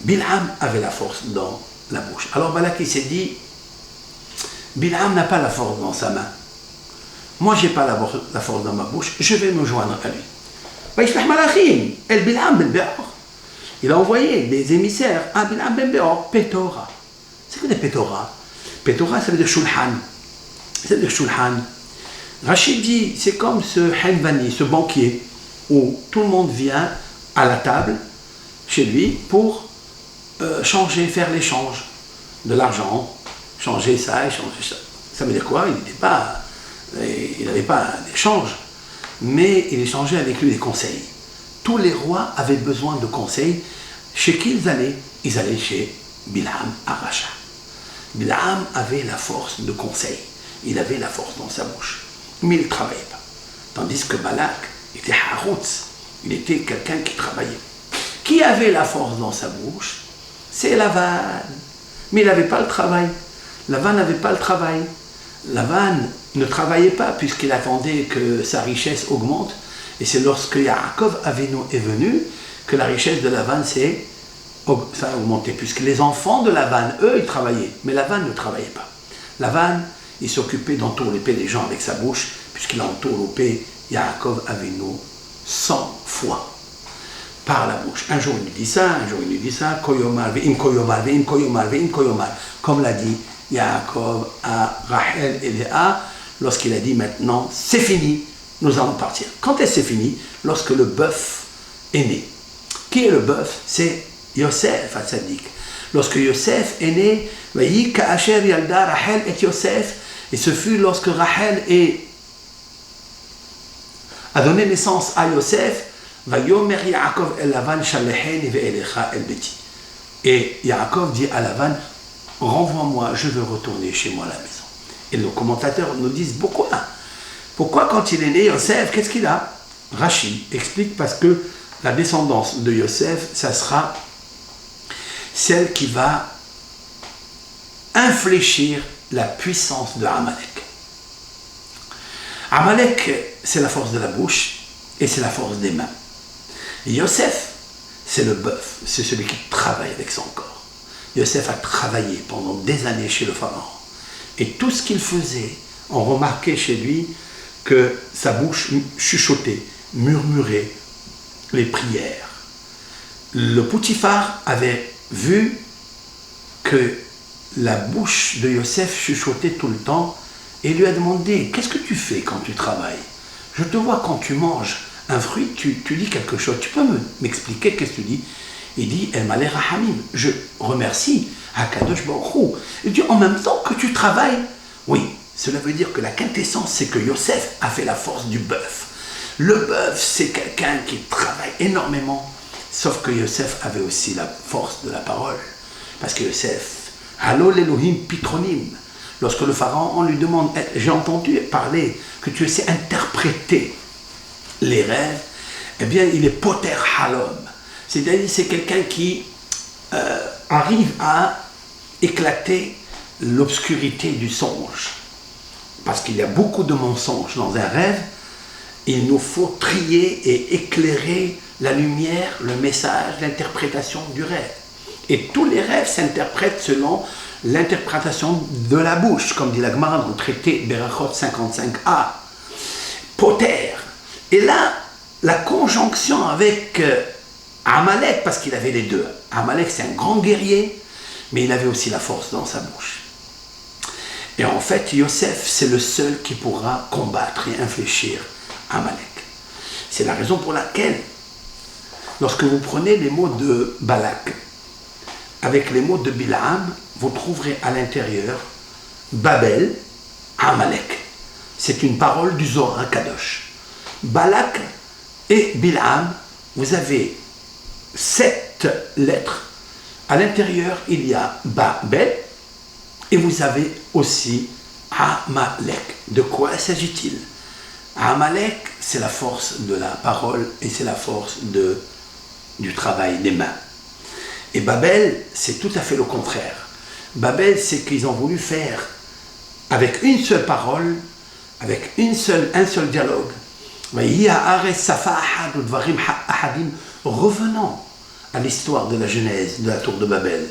Bil'am avait la force dans la bouche. Alors Balak il s'est dit, Bil'am n'a pas la force dans sa main, moi j'ai pas la force dans ma bouche, je vais me joindre à lui. Il a envoyé des émissaires à Bil'am ben Beor, Pétora. C'est quoi des Pétora? Pétora, ça veut dire Shulhan. Ça veut dire Shulhan. Rachid dit, c'est comme ce Henvani, ce banquier, où tout le monde vient à la table, chez lui, pour changer, faire l'échange de l'argent, changer ça, échanger ça. Ça veut dire quoi? Il n'avait pas d'échange, mais il échangeait avec lui des conseils. Tous les rois avaient besoin de conseils. Chez qui ils allaient? Ils allaient chez Bil'am Aracha. Bil'am avait la force de conseil. Il avait la force dans sa bouche. Mais il ne travaillait pas. Tandis que Balak était Haroutz. Il était quelqu'un qui travaillait. Qui avait la force dans sa bouche? C'est Lavan. Mais il n'avait pas le travail. Lavan n'avait pas le travail. Lavan ne travaillait pas puisqu'il attendait que sa richesse augmente. Et c'est lorsque Yaakov Avinu est venu que la richesse de Lavan ça a augmenté. Puisque les enfants de Lavan, eux, ils travaillaient. Mais Lavan ne travaillait pas. Lavan, il s'occupait d'entourlouper les gens avec sa bouche, puisqu'il a entourloupé Yaakov Avinu 100 fois par la bouche. Un jour il lui dit ça, un jour il lui dit ça, koyomar, ve'im koyomar, ve'im koyomar, ve'im koyomar. Comme l'a dit Yaakov à Rachel et Léa, lorsqu'il a dit maintenant, c'est fini, nous allons partir. Quand est-ce que c'est fini? Lorsque le bœuf est né. Qui est le bœuf? C'est Yosef Hatzadik. Lorsque Yosef est né, et Yosef, et ce fut lorsque Rachel a donné naissance à Yosef, et Yaakov dit à Lavan, renvoie-moi, je veux retourner chez moi à la maison. Et nos commentateurs nous disent, pourquoi quand il est né, Yosef, qu'est-ce qu'il a? Rachid explique parce que la descendance de Yosef, ça sera celle qui va infléchir la puissance de Amalek. Amalek, c'est la force de la bouche et c'est la force des mains. Et Yosef, c'est le bœuf, c'est celui qui travaille avec son corps. Yosef a travaillé pendant des années chez le pharaon. Et tout ce qu'il faisait, on remarquait chez lui que sa bouche chuchotait, murmurait les prières. Le Poutifar avait vu que la bouche de Yosef chuchotait tout le temps et lui a demandé, qu'est-ce que tu fais quand tu travailles? Je te vois quand tu manges un fruit, tu dis quelque chose, tu peux m'expliquer qu'est-ce que tu dis? Il dit, El Malé Rahamim, je remercie Hakadosh Baruch Hu. Il dit, en même temps que tu travailles, oui, cela veut dire que la quintessence, c'est que Yosef a fait la force du bœuf. Le bœuf, c'est quelqu'un qui travaille énormément, sauf que Yosef avait aussi la force de la parole. Parce que Yosef, Halol Elohim Pitronim, Lorsque le pharaon, on lui demande, j'ai entendu parler que tu sais interpréter les rêves, eh bien, il est poter halom. C'est-à-dire, c'est quelqu'un qui arrive à éclater l'obscurité du songe. Parce qu'il y a beaucoup de mensonges dans un rêve, il nous faut trier et éclairer la lumière, le message, l'interprétation du rêve. Et tous les rêves s'interprètent selon l'interprétation de la bouche, comme dit la Gemara dans le traité Berachot 55a. Poter. Et là, la conjonction avec Amalek, parce qu'il avait les deux. Amalek, c'est un grand guerrier, mais il avait aussi la force dans sa bouche. Et en fait, Yosef, c'est le seul qui pourra combattre et infléchir Amalek. C'est la raison pour laquelle, lorsque vous prenez les mots de Balak, avec les mots de Bilam, vous trouverez à l'intérieur Babel, Amalek. C'est une parole du Zohar Kadosh. Balak et Bilam, vous avez 7 lettres. À l'intérieur, il y a Babel et vous avez aussi Amalek. De quoi s'agit-il? Amalek, c'est la force de la parole et c'est la force du travail des mains. Et Babel, c'est tout à fait le contraire. Babel, c'est qu'ils ont voulu faire avec une seule parole, avec un seul dialogue. Revenons à l'histoire de la Genèse de la tour de Babel.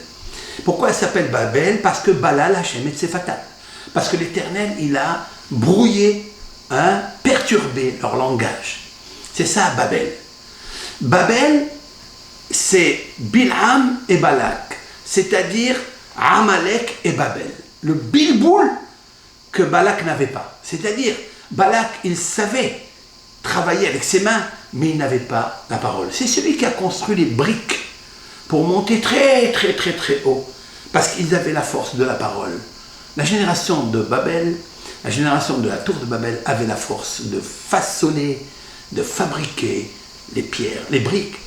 Pourquoi elle s'appelle Babel? Parce que Balal Hashem et Tsefatat. Parce que l'Éternel, il a brouillé, perturbé leur langage. C'est ça Babel. Babel, c'est Bilham et Balak, c'est-à-dire Amalek et Babel. Le bilboul que Balak n'avait pas. C'est-à-dire, Balak, il savait travailler avec ses mains, mais il n'avait pas la parole. C'est celui qui a construit les briques pour monter très haut, parce qu'ils avaient la force de la parole. La génération de Babel, la génération de la tour de Babel avait la force de façonner, de fabriquer les pierres, les briques.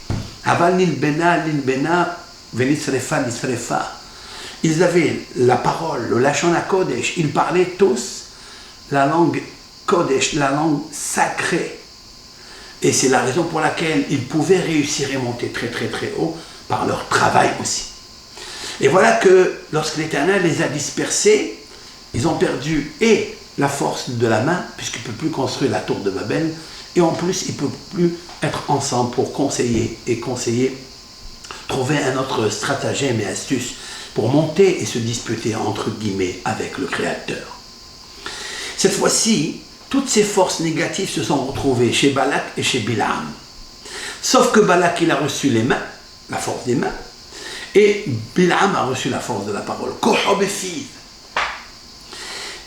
Aval nilbena, venisrefa, nisrefa. Ils avaient la parole, le Lachon HaKodesh. Ils parlaient tous la langue Kodesh, la langue sacrée. Et c'est la raison pour laquelle ils pouvaient réussir et monter très haut par leur travail aussi. Et voilà que lorsque l'Éternel les a dispersés, ils ont perdu et la force de la main, puisqu'ils ne peuvent plus construire la tour de Babel, et en plus, ils ne peuvent plus être ensemble pour conseiller, trouver un autre stratagème et astuce pour monter et se disputer, entre guillemets, avec le Créateur. Cette fois-ci, toutes ces forces négatives se sont retrouvées chez Balak et chez Bilam. Sauf que Balak, il a reçu les mains, la force des mains, et Bilam a reçu la force de la parole.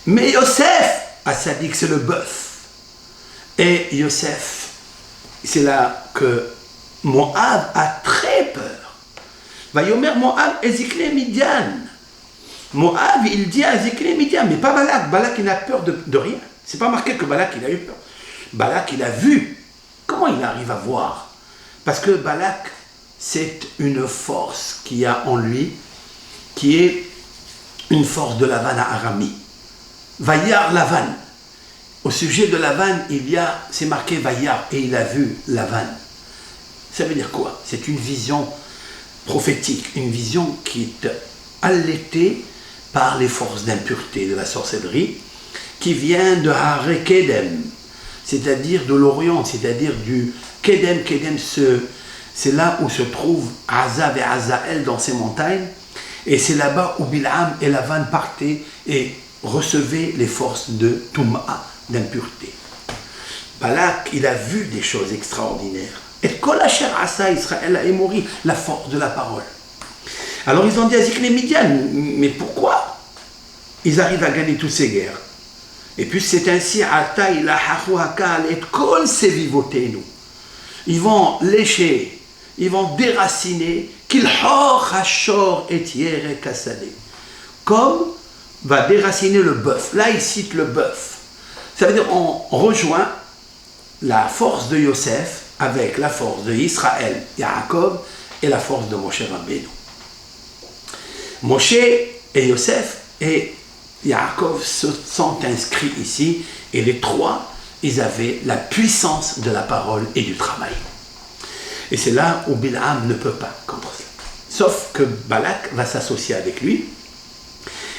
Mais Yosef, ça dit que c'est le bœuf. Et Yosef, c'est là que Moab a très peur. Vayomer Moab Ezikle Midian. Moab, il dit à Ezikle Midian, mais pas Balak. Balak, il n'a peur de rien. C'est pas marqué que Balak, il a eu peur. Balak, il a vu. Comment il arrive à voir? Parce que Balak, c'est une force qu'il y a en lui, qui est une force de Lavan à Arami. Vayar Lavan. Au sujet de Lavan, c'est marqué Vayar, et il a vu Lavan. Ça veut dire quoi? C'est une vision prophétique, une vision qui est allaitée par les forces d'impureté de la sorcellerie, qui vient de Hare Kedem, c'est-à-dire de l'Orient, c'est-à-dire du Kedem. Kedem, c'est là où se trouve Azav et Azaël dans ces montagnes, et c'est là-bas où Bilham et Lavan partaient et recevaient les forces de Touma, d'impureté. Balak, il a vu des choses extraordinaires. Et Kol Asher Asa Israël a émori, la force de la parole. Alors ils ont dit à Zikne Midian, mais pourquoi ils arrivent à gagner toutes ces guerres? Et puis c'est ainsi, Ata ila hachu hakal et kol sevivotenu. Ils vont lécher, ils vont déraciner, kilhor hashor et yere kasade. Comme va déraciner le bœuf. Là, il cite le bœuf. Ça veut dire on rejoint la force de Yosef avec la force de Israël, Yaakov, et la force de Moshe Rabbeinu. Moshe et Yosef et Yaakov se sont inscrits ici, et les trois, ils avaient la puissance de la parole et du travail. Et c'est là où Bil'am ne peut pas contre ça. Sauf que Balak va s'associer avec lui.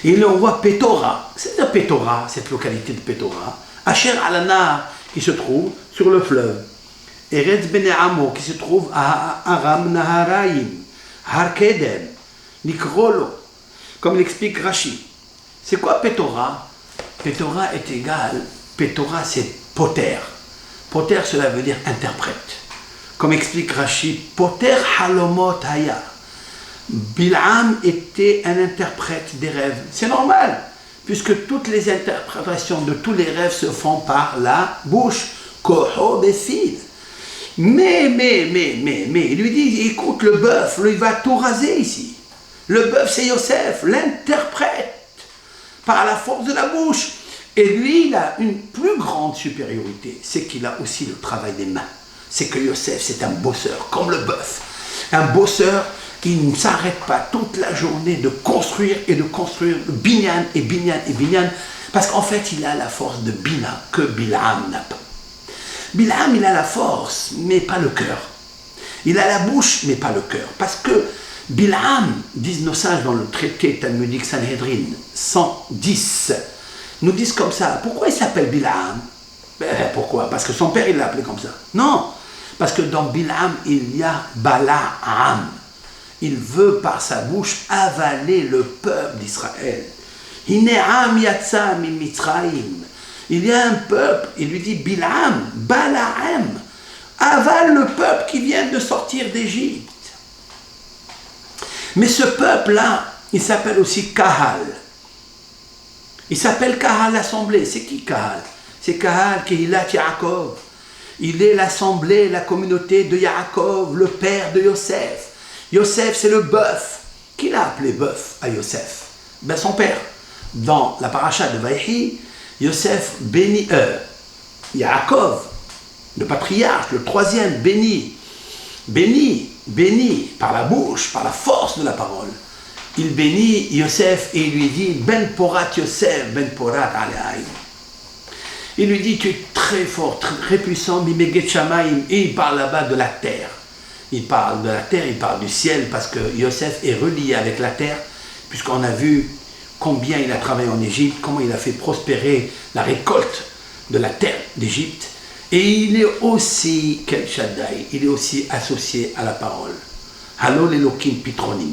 Et il envoie Pétora. C'est de Pétora, cette localité de Pétora. Asher al-Nar, qui se trouve sur le fleuve. Eretz Bene Amo, qui se trouve à Aram Naharaim. Har Kedem. Nikrolo. Comme l'explique Rashi. C'est quoi Pétora? Pétora est égal. Pétora, c'est poter. Poter, cela veut dire interprète. Comme explique Rashi, poter halomot haya. Bil'am était un interprète des rêves. C'est normal, puisque toutes les interprétations de tous les rêves se font par la bouche. Koho besid. Mais, il lui dit, écoute, le bœuf, il va tout raser ici. Le bœuf, c'est Yosef, l'interprète, par la force de la bouche. Et lui, il a une plus grande supériorité, c'est qu'il a aussi le travail des mains. C'est que Yosef, c'est un bosseur, comme le bœuf. Un bosseur qui ne s'arrête pas toute la journée de construire et de construire binyan et binyan et binyan, parce qu'en fait, il a la force de Bina que Bil'am n'a pas. Bil'am, il a la force, mais pas le cœur. Il a la bouche, mais pas le cœur. Parce que Bil'am, disent nos sages dans le traité talmudique Sanhedrin 110, nous disent comme ça. Pourquoi il s'appelle Bil'am? Pourquoi? Parce que son père, il l'a appelé comme ça. Non, parce que dans Bil'am, il y a Bala'am. Il veut par sa bouche avaler le peuple d'Israël. Hine'am yatsa mi Mitzrayim. Il y a un peuple, il lui dit Bil'am, Bala'am, avale le peuple qui vient de sortir d'Égypte. Mais ce peuple-là, il s'appelle aussi Kahal. Il s'appelle Kahal l'assemblée. C'est qui Kahal? C'est Kahal Kehilat Yaakov. Il est l'assemblée, la communauté de Yaakov, le père de Yosef. Yosef, c'est le bœuf. Qui l'a appelé bœuf à Yosef? Ben son père. Dans la paracha de Vaïhi, Yosef bénit Yaakov, le patriarche, le troisième, béni par la bouche, par la force de la parole. Il bénit Yosef et il lui dit Ben Porat Yosef, Ben Porat Aleaïm. Il lui dit tu es très fort, très puissant, Bimeget Shamaim, et il parle là-bas de la terre. Il parle de la terre, il parle du ciel, parce que Yosef est relié avec la terre, puisqu'on a vu combien il a travaillé en Égypte, comment il a fait prospérer la récolte de la terre d'Égypte. Et il est aussi, Kel Shaddai, il est aussi associé à la parole. Halol Elokim Pitronim.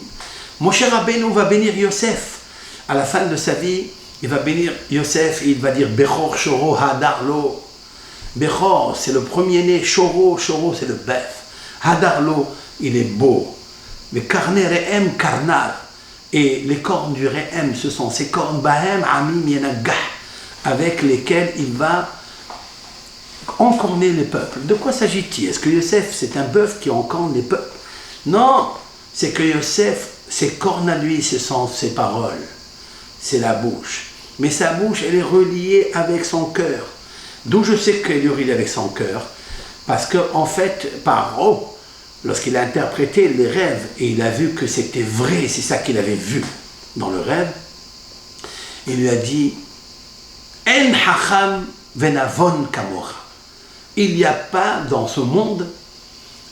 Moshe Rabbeinu va bénir Yosef. À la fin de sa vie, il va bénir Yosef et il va dire Bechor Shoro Hadarlo. Bechor, c'est le premier-né. Shoro, c'est le bœuf. Hadarlo, il est beau. Mais Karne Rehem Karnar. Et les cornes du Rehem, ce sont ces cornes Bahem Amim Yenagah, avec lesquelles il va encorner les peuples. De quoi s'agit-il? Est-ce que Yosef, c'est un bœuf qui encorne les peuples? Non, c'est que Yosef, ses cornes à lui, ce sont ses paroles. C'est la bouche. Mais sa bouche, elle est reliée avec son cœur. D'où je sais qu'elle est reliée avec son cœur. Parce qu'en fait, Paro, lorsqu'il a interprété les rêves et il a vu que c'était vrai, c'est ça qu'il avait vu dans le rêve, il lui a dit En hacham venavon kamora. Il n'y a pas dans ce monde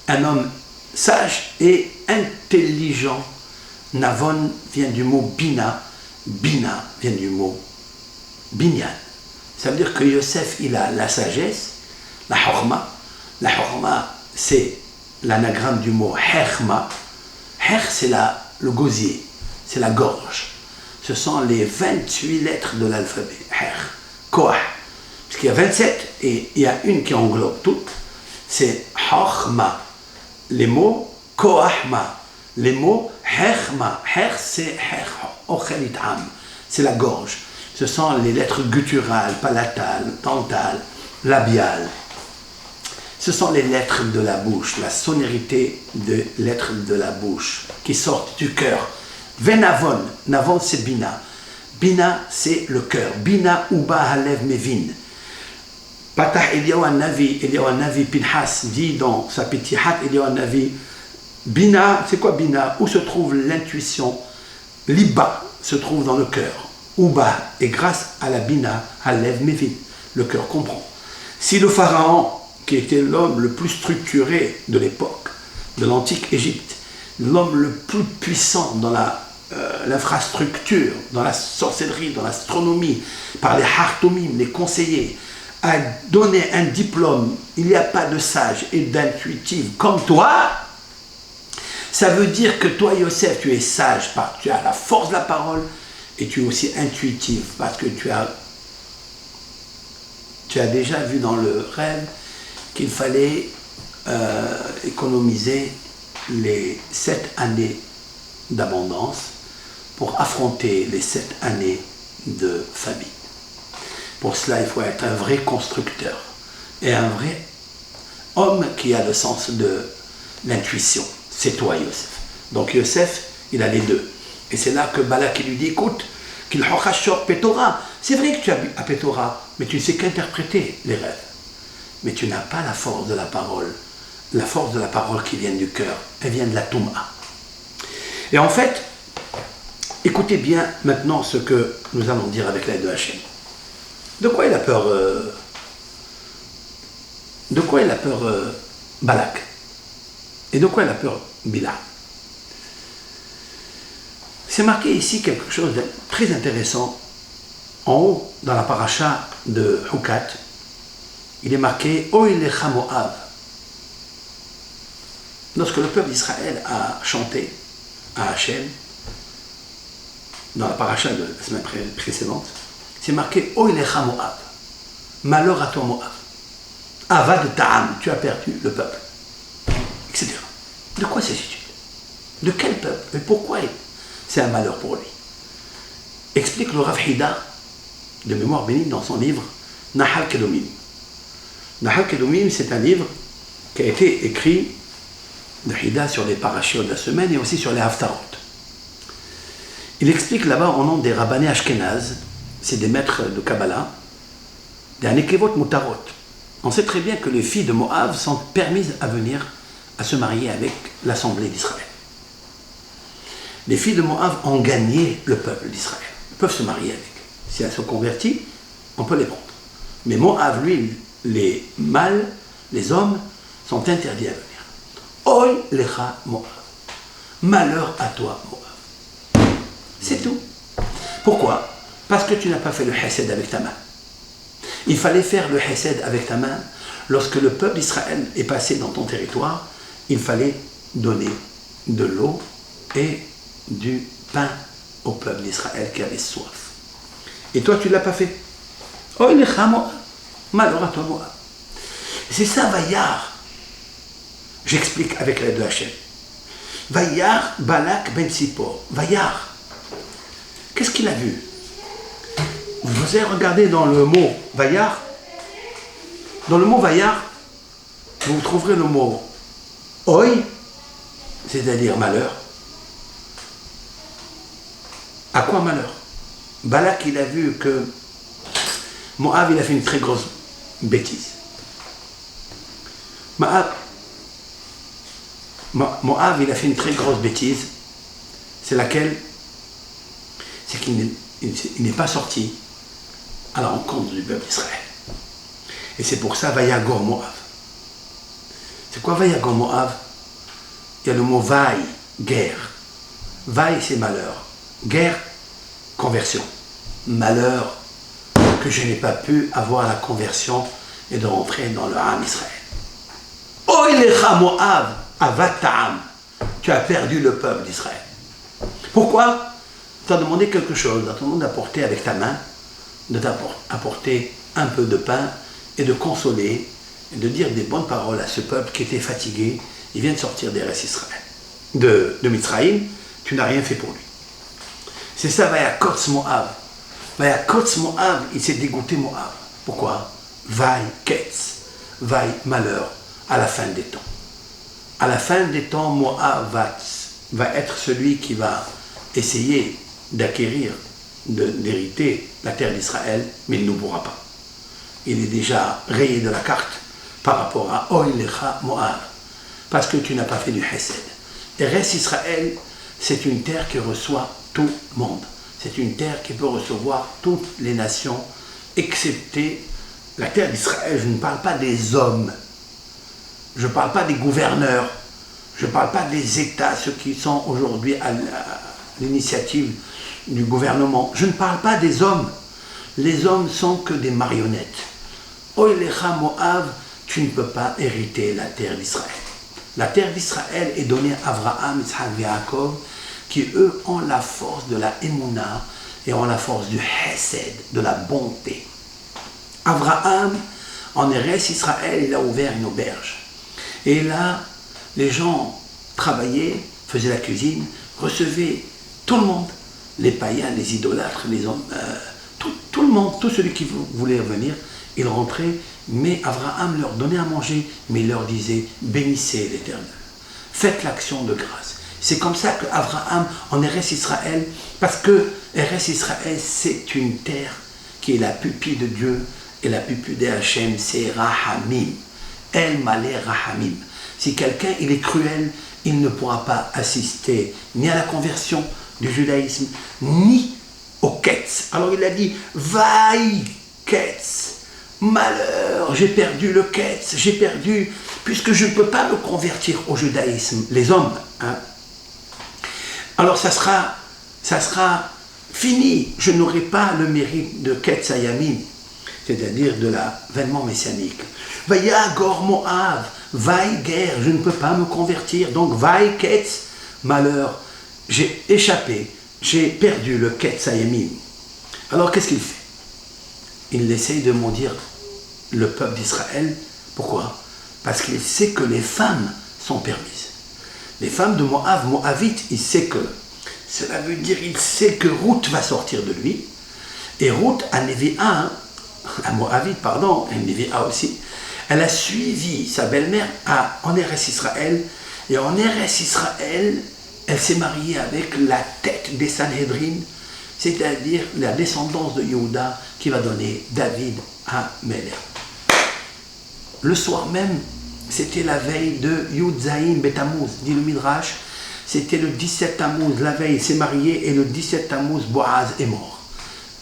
un homme sage et intelligent. Navon vient du mot bina, bina vient du mot binyan. Ça veut dire que Yosef, il a la sagesse, la horma. La horma, c'est l'anagramme du mot herma. Her, c'est le gosier, c'est la gorge. Ce sont les 28 lettres de l'alphabet. Her, koah. Parce qu'il y a 27 et il y a une qui englobe toutes. C'est horma. Les mots koahma. Les mots herma. Her, c'est her, ochelitam. C'est la gorge. Ce sont les lettres gutturales, palatales, dentales, labiales. Ce sont les lettres de la bouche, la sonorité des lettres de la bouche qui sortent du cœur. Venavon, navon c'est bina. Bina c'est le cœur. Bina uba halev mevin. Patah Eliyahu Navi Pinhas dit dans sa Pitihat Eliyahu Navi, Bina, c'est quoi Bina? Où se trouve l'intuition? Liba se trouve dans le cœur. Ouba, et grâce à la bina, Halev Mevin, le cœur comprend. Si le pharaon, qui était l'homme le plus structuré de l'époque, de l'antique Égypte, l'homme le plus puissant dans l'infrastructure, dans la sorcellerie, dans l'astronomie, par les hartomim, les conseillers, a donné un diplôme, il n'y a pas de sage et d'intuitive comme toi, ça veut dire que toi, Yosef, tu es sage parce que tu as la force de la parole et tu es aussi intuitif parce que tu as déjà vu dans le rêve qu'il fallait économiser les 7 années d'abondance pour affronter les 7 années de famine. Pour cela, il faut être un vrai constructeur et un vrai homme qui a le sens de l'intuition. C'est toi, Yosef. Donc Yosef, il a les deux. Et c'est là que Balak lui dit, écoute, qu'il hachor Pétora. C'est vrai que tu habites à Pétora, mais tu ne sais qu'interpréter les rêves. Mais tu n'as pas la force de la parole. La force de la parole qui vient du cœur, elle vient de la Touma. Et en fait, écoutez bien maintenant ce que nous allons dire avec l'aide de Hachem. De quoi il a peur Balak? Et de quoi il a peur Bila? C'est marqué ici quelque chose de très intéressant. En haut, dans la paracha de Hukat, il est marqué Oilecha Moab. Lorsque le peuple d'Israël a chanté à Hachem, dans la paracha de la semaine précédente, c'est marqué Oilecha Moab. Malheur à toi Moab. Avad Ta'am, tu as perdu le peuple. Etc. De quoi s'agit-il? De quel peuple? Et pourquoi c'est un malheur pour lui? Explique le Rav Hida, de mémoire bénie, dans son livre Nahal Kedomim. Nahal Kedomim, c'est un livre qui a été écrit de Hida sur les parashiot de la semaine et aussi sur les haftarot. Il explique là-bas au nom des rabbanés ashkénazes, c'est des maîtres de Kabbalah, des anekevot mutarot. On sait très bien que les filles de Moab sont permises à venir à se marier avec l'assemblée d'Israël. Les filles de Moab ont gagné le peuple d'Israël. Ils peuvent se marier avec. Si elles sont converties, on peut les prendre. Mais Moab, lui, les mâles, les hommes, sont interdits à venir. Oy lecha Moab. Malheur à toi, Moab. C'est tout. Pourquoi? Parce que tu n'as pas fait le hesed avec ta main. Il fallait faire le hesed avec ta main. Lorsque le peuple d'Israël est passé dans ton territoire, il fallait donner de l'eau et du pain au peuple d'Israël qui avait soif. Et toi, tu ne l'as pas fait. Oh, il est Moab. Malheur à toi, Moab. C'est ça, Vaillard. J'explique avec l'aide de Hachem. Vaillard, Balak, Ben Sipor. Vaillard. Qu'est-ce qu'il a vu? Vous avez regardé dans le mot Vaillard. Dans le mot Vaillard, vous trouverez le mot Oi, c'est-à-dire malheur. À quoi malheur? Balak, il a vu que Moab, il a fait une très grosse bêtise. Moab, il a fait une très grosse bêtise. C'est laquelle? C'est qu'il n'est pas sorti à la rencontre du peuple d'Israël. Et c'est pour ça, Vayagor Moab. C'est quoi Vayagor Moab? Il y a le mot Vaï, guerre. Vaï, c'est malheur. Guerre, conversion. Malheur que je n'ai pas pu avoir la conversion et de rentrer dans le Ham Israël. Oh, il est Moab, Avatam. Tu as perdu le peuple d'Israël. Pourquoi? Tu as demandé quelque chose. Tu as demandé d'apporter avec ta main, de t'apporter un peu de pain et de consoler et de dire des bonnes paroles à ce peuple qui était fatigué. Il vient de sortir des restes Israël. De Mitzraïm, tu n'as rien fait pour lui. C'est ça, Vayakotz Moab. Vayakotz Moab, il s'est dégoûté Moab. Pourquoi? Vaï Ketz, Vaï malheur, à la fin des temps. À la fin des temps, Moab va être celui qui va essayer d'acquérir, d'hériter la terre d'Israël, mais il ne pourra pas. Il est déjà rayé de la carte par rapport à Oilecha Moab, parce que tu n'as pas fait du Hesed. Et reste Israël, c'est une terre qui reçoit tout le monde. c'est une terre qui peut recevoir toutes les nations, excepté la terre d'Israël. Je ne parle pas des hommes, je ne parle pas des gouverneurs, je ne parle pas des États, ceux qui sont aujourd'hui à l'initiative du gouvernement. Je ne parle pas des hommes. Les hommes sont que des marionnettes. Oilecha Moab, tu ne peux pas hériter la terre d'Israël. La terre d'Israël est donnée à Abraham, Yitzhak et Yaakov, qui eux ont la force de la Emouna et ont la force du Hesed, de la bonté. Abraham, en Eretz Israël, il a ouvert une auberge. Et là, les gens travaillaient, faisaient la cuisine, recevaient tout le monde, les païens, les idolâtres, les hommes, tout le monde, tout celui qui voulait venir, ils rentraient, mais Abraham leur donnait à manger, mais il leur disait, bénissez l'Éternel, faites l'action de grâce. C'est comme ça qu'Abraham, en Eretz Israël, parce que Eretz Israël, c'est une terre qui est la pupille de Dieu, et la pupille de Hachem, c'est Rahamim. El Malé Rahamim. Si quelqu'un, il est cruel, il ne pourra pas assister ni à la conversion du judaïsme, ni au Ketz. Alors il a dit, vaille Ketz, malheur, j'ai perdu le Ketz, j'ai perdu, puisque je ne peux pas me convertir au judaïsme, les hommes. Hein. Alors ça sera fini, je n'aurai pas le mérite de Ketz Ayamim, c'est-à-dire de l'avènement messianique. Vaya Gor Moab, vaille guerre, je ne peux pas me convertir, donc vaille Ketz, malheur, j'ai échappé, j'ai perdu le Ketz Ayamim. Alors qu'est-ce qu'il fait? Il essaye de maudire le peuple d'Israël. Pourquoi? Parce qu'il sait que les femmes sont permises. Les femmes de Moab, Moabites, il sait que, cela veut dire il sait que Ruth va sortir de lui. Et Ruth, à Névéa, à Moabite, pardon, et Névéa aussi, elle a suivi sa belle-mère en Eretz Israël. Et en Eretz Israël, elle s'est mariée avec la tête des Sanhedrin, c'est-à-dire la descendance de Yehuda qui va donner David à Melech. Le soir même, c'était la veille de Yud Zayin Betamouz, dit le Midrash, c'était le 17 Tammuz, la veille, il s'est marié, et le 17 Tammuz, Boaz est mort.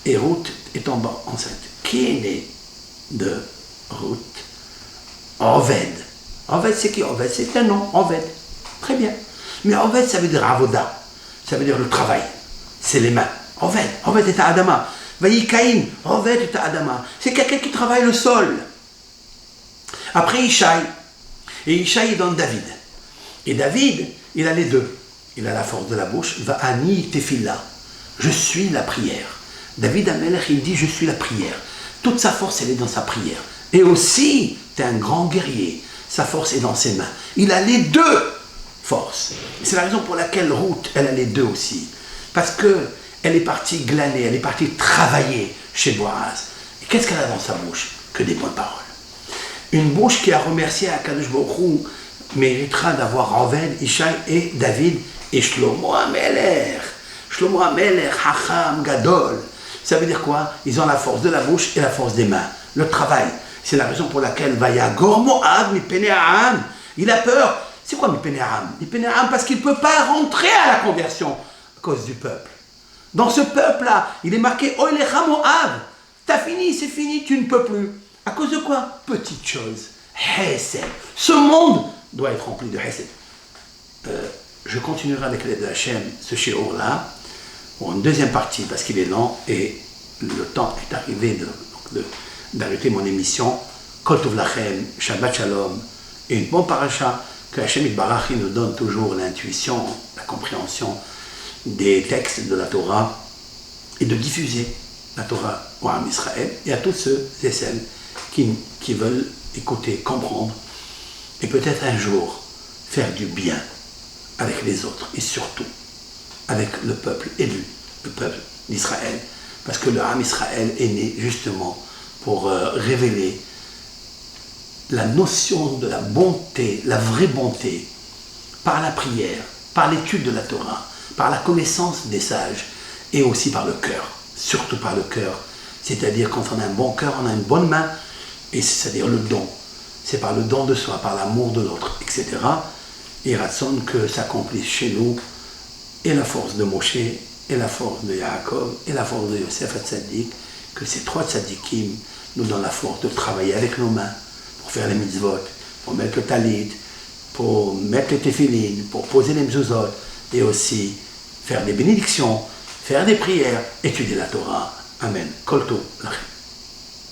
Et Ruth est tombée enceinte. Qui est né de Ruth? Oved. Oved, c'est qui? Oved, c'est un nom, Oved. Très bien. Mais Oved, ça veut dire Avoda. Ça veut dire le travail. C'est les mains. Oved. Oved est à Adama. Vaïkaïm. Oved est à Adama. C'est quelqu'un qui travaille le sol. Après Ishaï. Et Ishaï est dans David. Et David, il a les deux. Il a la force de la bouche. Va'ani tefila. Je suis la prière. David Amelech, il dit je suis la prière. Toute sa force, elle est dans sa prière. Et aussi, c'est un grand guerrier. Sa force est dans ses mains. Il a les deux forces. C'est la raison pour laquelle Ruth, elle a les deux aussi. Parce qu'elle est partie glaner, elle est partie travailler chez Boaz. Et qu'est-ce qu'elle a dans sa bouche? Que des bonnes paroles. Une bouche qui a remercié Akadosh Baruch Hu méritera d'avoir Oved, Ishaï et David et Shlomo Amelech. Shlomo Amelech, Hacham, Gadol. Ça veut dire quoi? Ils ont la force de la bouche et la force des mains. Le travail. C'est la raison pour laquelle Vayagor Moab, Mipene Ha'am, il a peur. C'est quoi Mipene Ha'am? Mipene Ha'am parce qu'il ne peut pas rentrer à la conversion à cause du peuple. Dans ce peuple-là, il est marqué Oilecha Moab. T'as fini, c'est fini, tu ne peux plus. À cause de quoi? Petite chose. Hesed. Ce monde doit être rempli de Hesed. Je continuerai avec l'aide de Hachem, ce shiur-là, pour une deuxième partie, parce qu'il est lent et le temps est arrivé d'arrêter mon émission. Kol Tov Lachem, Shabbat Shalom, et une bonne paracha que Hachem Yitbarach nous donne toujours l'intuition, la compréhension des textes de la Torah et de diffuser la Torah au Am Israël et à tous ceux et celles qui veulent écouter, comprendre et peut-être un jour faire du bien avec les autres et surtout avec le peuple élu, le peuple d'Israël, parce que le Am Israël est né justement pour révéler la notion de la bonté, la vraie bonté, par la prière, par l'étude de la Torah, par la connaissance des sages et aussi par le cœur, surtout par le cœur. C'est-à-dire quand on a un bon cœur, on a une bonne main, et c'est-à-dire le don. C'est par le don de soi, par l'amour de l'autre, etc. Et Ratson que s'accomplisse chez nous et la force de Moshe et la force de Yaakov et la force de Yosef Hatzadik, que ces trois tzadikim nous donnent la force de travailler avec nos mains pour faire les mitzvot, pour mettre le talit, pour mettre les téphilines, pour poser les mezuzot et aussi faire des bénédictions, faire des prières, étudier la Torah. Amen. Kol tov lachem.